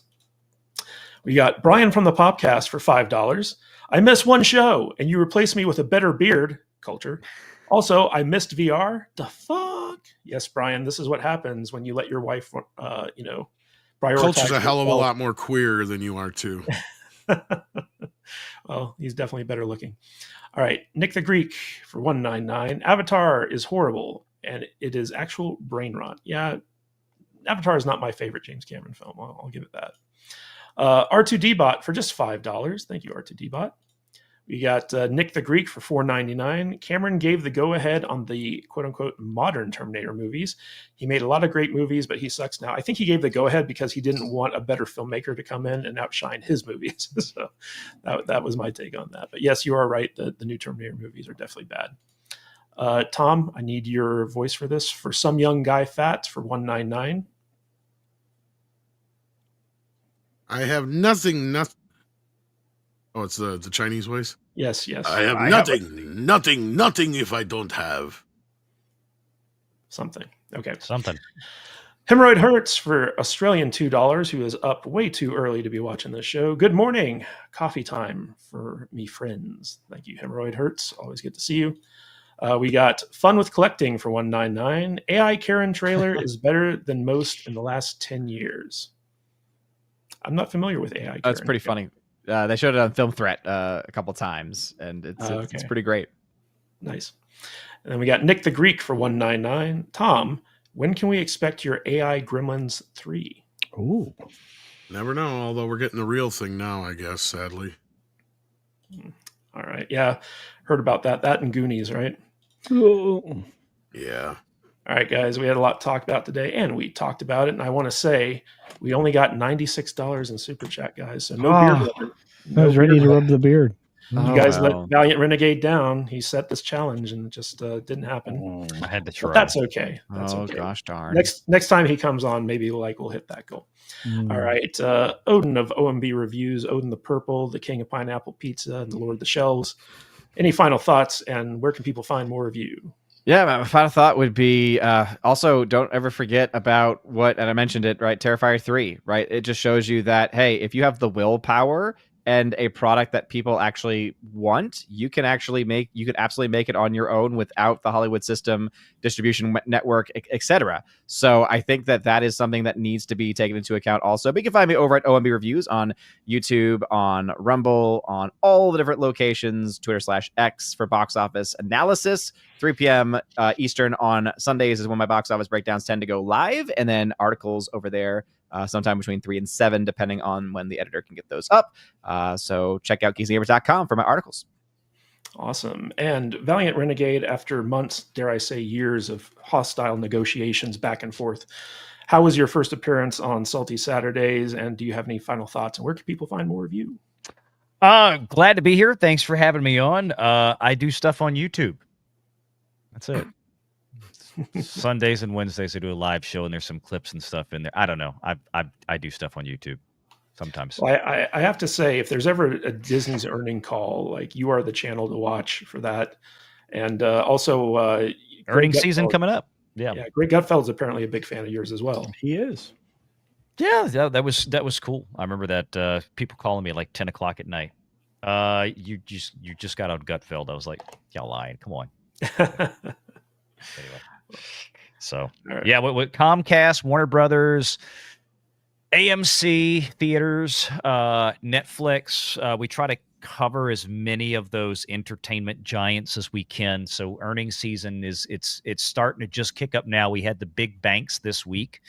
We got Brian from the Popcast for $5. I missed one show and you replaced me with a better beard. Culture. Also, I missed VR. The fuck? Yes, Brian, this is what happens when you let your wife, you know, prioritize. Culture's a hell of a lot more queer than you are too. Well, he's definitely better looking. All right, Nick the Greek for $1.99. Avatar is horrible, and it is actual brain rot. Yeah, Avatar is not my favorite James Cameron film. I'll give it that. R2D Bot for just $5. Thank you, R2D Bot. We got Nick the Greek for $4.99. Cameron gave the go-ahead on the quote-unquote modern Terminator movies. He made a lot of great movies, but he sucks now. I think he gave the go-ahead because he didn't want a better filmmaker to come in and outshine his movies. So that was my take on that. But yes, you are right. The new Terminator movies are definitely bad. Tom, I need your voice for this. For Some Young Guy Fat for $1.99. I have nothing. Oh, it's the Chinese voice? Yes. I have nothing if I don't have something. Okay. Something. Hemorrhoid Hurts for Australian $2, who is up way too early to be watching this show. Good morning. Coffee time for me friends. Thank you, Hemorrhoid Hurts. Always good to see you. We got Fun with Collecting for $1.99. AI Karen trailer is better than most in the last 10 years. I'm not familiar with AI Karen. That's pretty funny. They showed it on Film Threat a couple times, and it's pretty great. Nice. And then we got Nick the Greek for $1.99. Tom, when can we expect your AI Gremlins 3? Ooh. Never know, although we're getting the real thing now, I guess, sadly. All right. Yeah. Heard about that. That and Goonies, right? Ooh. Yeah. All right, guys, we had a lot to talk about today, and we talked about it. And I want to say we only got $96 in Super Chat, guys. So no beard. I was ready to rub the beard. You guys let Valiant Renegade down. He set this challenge, and it just didn't happen. I had to try. But that's okay. That's okay. Gosh darn. Next time he comes on, maybe we'll hit that goal. All right. Odin of OMB Reviews, Odin the Purple, the King of Pineapple Pizza, and the Lord of the Shelves. Any final thoughts, and where can people find more of you? Yeah, my final thought would be also don't ever forget about and I mentioned it, right? Terrifier 3, right? It just shows you that, hey, if you have the willpower and a product that people actually want, you can absolutely make it on your own without the Hollywood system, distribution network, etc. So I think that is something that needs to be taken into account also. But you can find me over at OMB Reviews on YouTube, on Rumble, on all the different locations, Twitter/X for box office analysis. 3 p.m. Eastern on Sundays is when my box office breakdowns tend to go live, and then articles over there sometime between 3 and 7, depending on when the editor can get those up. So check out geeksgamers.com for my articles. Awesome. And Valiant Renegade, after months, dare I say years of hostile negotiations back and forth, how was your first appearance on Salty Saturdays, and do you have any final thoughts, and where can people find more of you? Glad to be here. Thanks for having me on. I do stuff on YouTube. That's it. Sundays and Wednesdays I do a live show, and there's some clips and stuff in there. I don't know. I do stuff on YouTube sometimes. Well, I have to say, if there's ever a Disney's earning call, like, you are the channel to watch for that. And also earning season coming up. Yeah. Greg Gutfeld's apparently a big fan of yours as well. He is. Yeah, that was cool. I remember that people calling me at like 10 o'clock at night. You just got on Gutfeld. I was like, y'all lying. Come on. Anyway. So right. Yeah, with Comcast, Warner Brothers, AMC theaters, Netflix, we try to cover as many of those entertainment giants as we can. So earnings season it's starting to just kick up now. We had the big banks this week.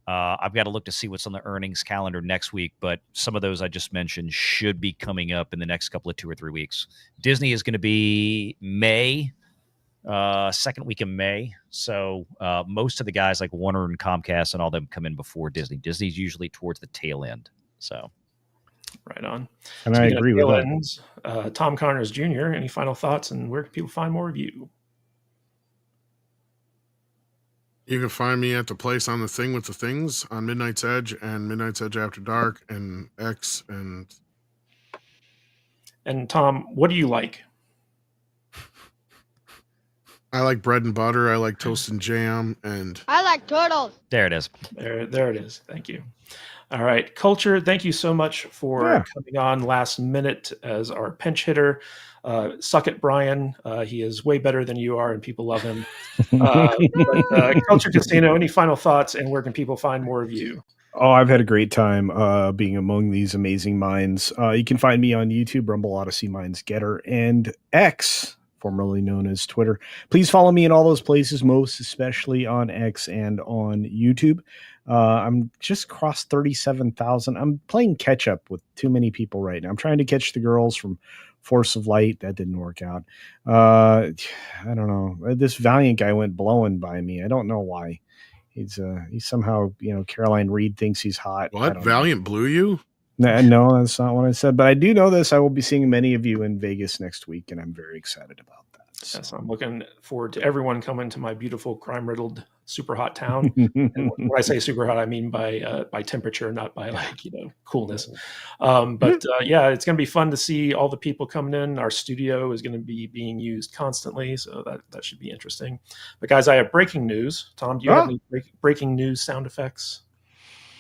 I've got to look to see what's on the earnings calendar next week, but some of those I just mentioned should be coming up in the next couple of 2 or 3 weeks. Disney is going to be May. Second week of May. So most of the guys like Warner and Comcast and all them come in before Disney. Disney's usually towards the tail end. So right on. And I agree with that. Tom Connors Jr., any final thoughts, and where can people find more of you? You can find me at the place on the thing with the things on Midnight's Edge and Midnight's Edge After Dark and X And Tom, what do you like? I like bread and butter. I like toast and jam, and I like turtles. There it is. There it is. Thank you. All right, Culture, thank you so much for coming on last minute as our pinch hitter. Suck it, Brian. He is way better than you are, and people love him. Culture Casino, any final thoughts, and where can people find more of you? Oh, I've had a great time being among these amazing minds. You can find me on YouTube, Rumble, Odyssey, Minds Getter, and X, formerly known as Twitter. Please follow me in all those places, most especially on X and on YouTube. I'm just crossed 37,000. I'm playing catch up with too many people right now. I'm trying to catch the girls from Force of Light, that didn't work out. I don't know. This Valiant guy went blowing by me. I don't know why. He's somehow, Caroline Reed thinks he's hot. What? Valiant blew you? No, that's not what I said. But I do know this. I will be seeing many of you in Vegas next week, and I'm very excited about that. So. Yes, I'm looking forward to everyone coming to my beautiful crime-riddled, super hot town. And when I say super hot, I mean by temperature, not by coolness. But it's going to be fun to see all the people coming in. Our studio is going to be being used constantly, so that should be interesting. But guys, I have breaking news. Tom, do you have any breaking news sound effects?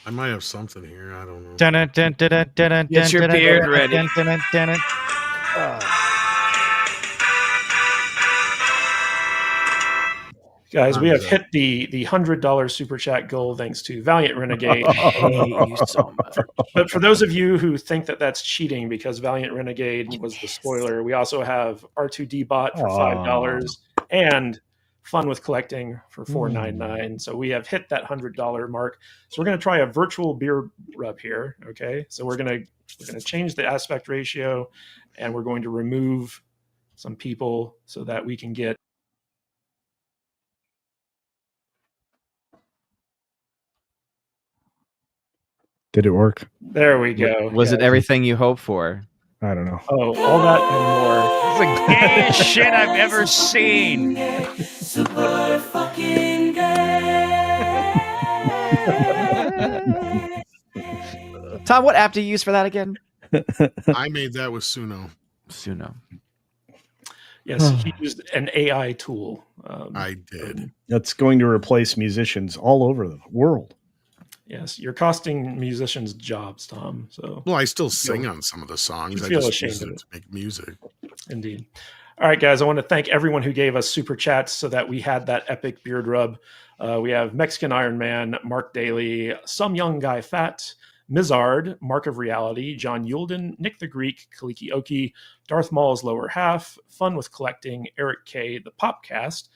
I might have something here. I don't know. Get your beard ready. Guys, we have hit the $100 super chat goal thanks to Valiant Renegade. I hate you so much. But for those of you who think that that's cheating because Valiant Renegade was the spoiler, we also have R2D bot for $5 and Fun with Collecting for $4.99. So we have hit that $100 mark. So we're going to try a virtual beer rub here. Okay, so we're going to change the aspect ratio, and we're going to remove some people so that we can get. Did it work? There we go. Was it everything you hoped for? I don't know. Oh, all that and more. It's the gayest shit I've ever seen. Super fucking gay. Tom, what app do you use for that again? I made that with Suno. Yes, he used an AI tool. I did. That's going to replace musicians all over the world. Yes, you're costing musicians jobs, Tom. So Well, I still sing on some of the songs. I feel just ashamed use of it it. to make music. Indeed. All right, guys, I want to thank everyone who gave us super chats so that we had that epic beard rub. We have Mexican Iron Man, Mark Daly, Some Young Guy Fat, Mizard, Mark of Reality, John Yulden, Nick the Greek, Kaliki Oki, Darth Maul's Lower Half, Fun with Collecting, Eric K, The Popcast,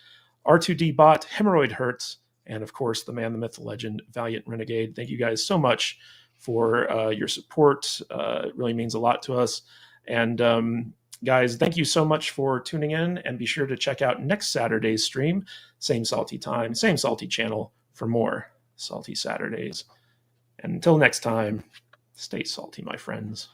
R2D Bot, Hemorrhoid Hurts, and of course, the man, the myth, the legend, Valiant Renegade. Thank you guys so much for your support. It really means a lot to us. And guys, thank you so much for tuning in. And be sure to check out next Saturday's stream. Same salty time, same salty channel for more Salty Saturdays. And until next time, stay salty, my friends.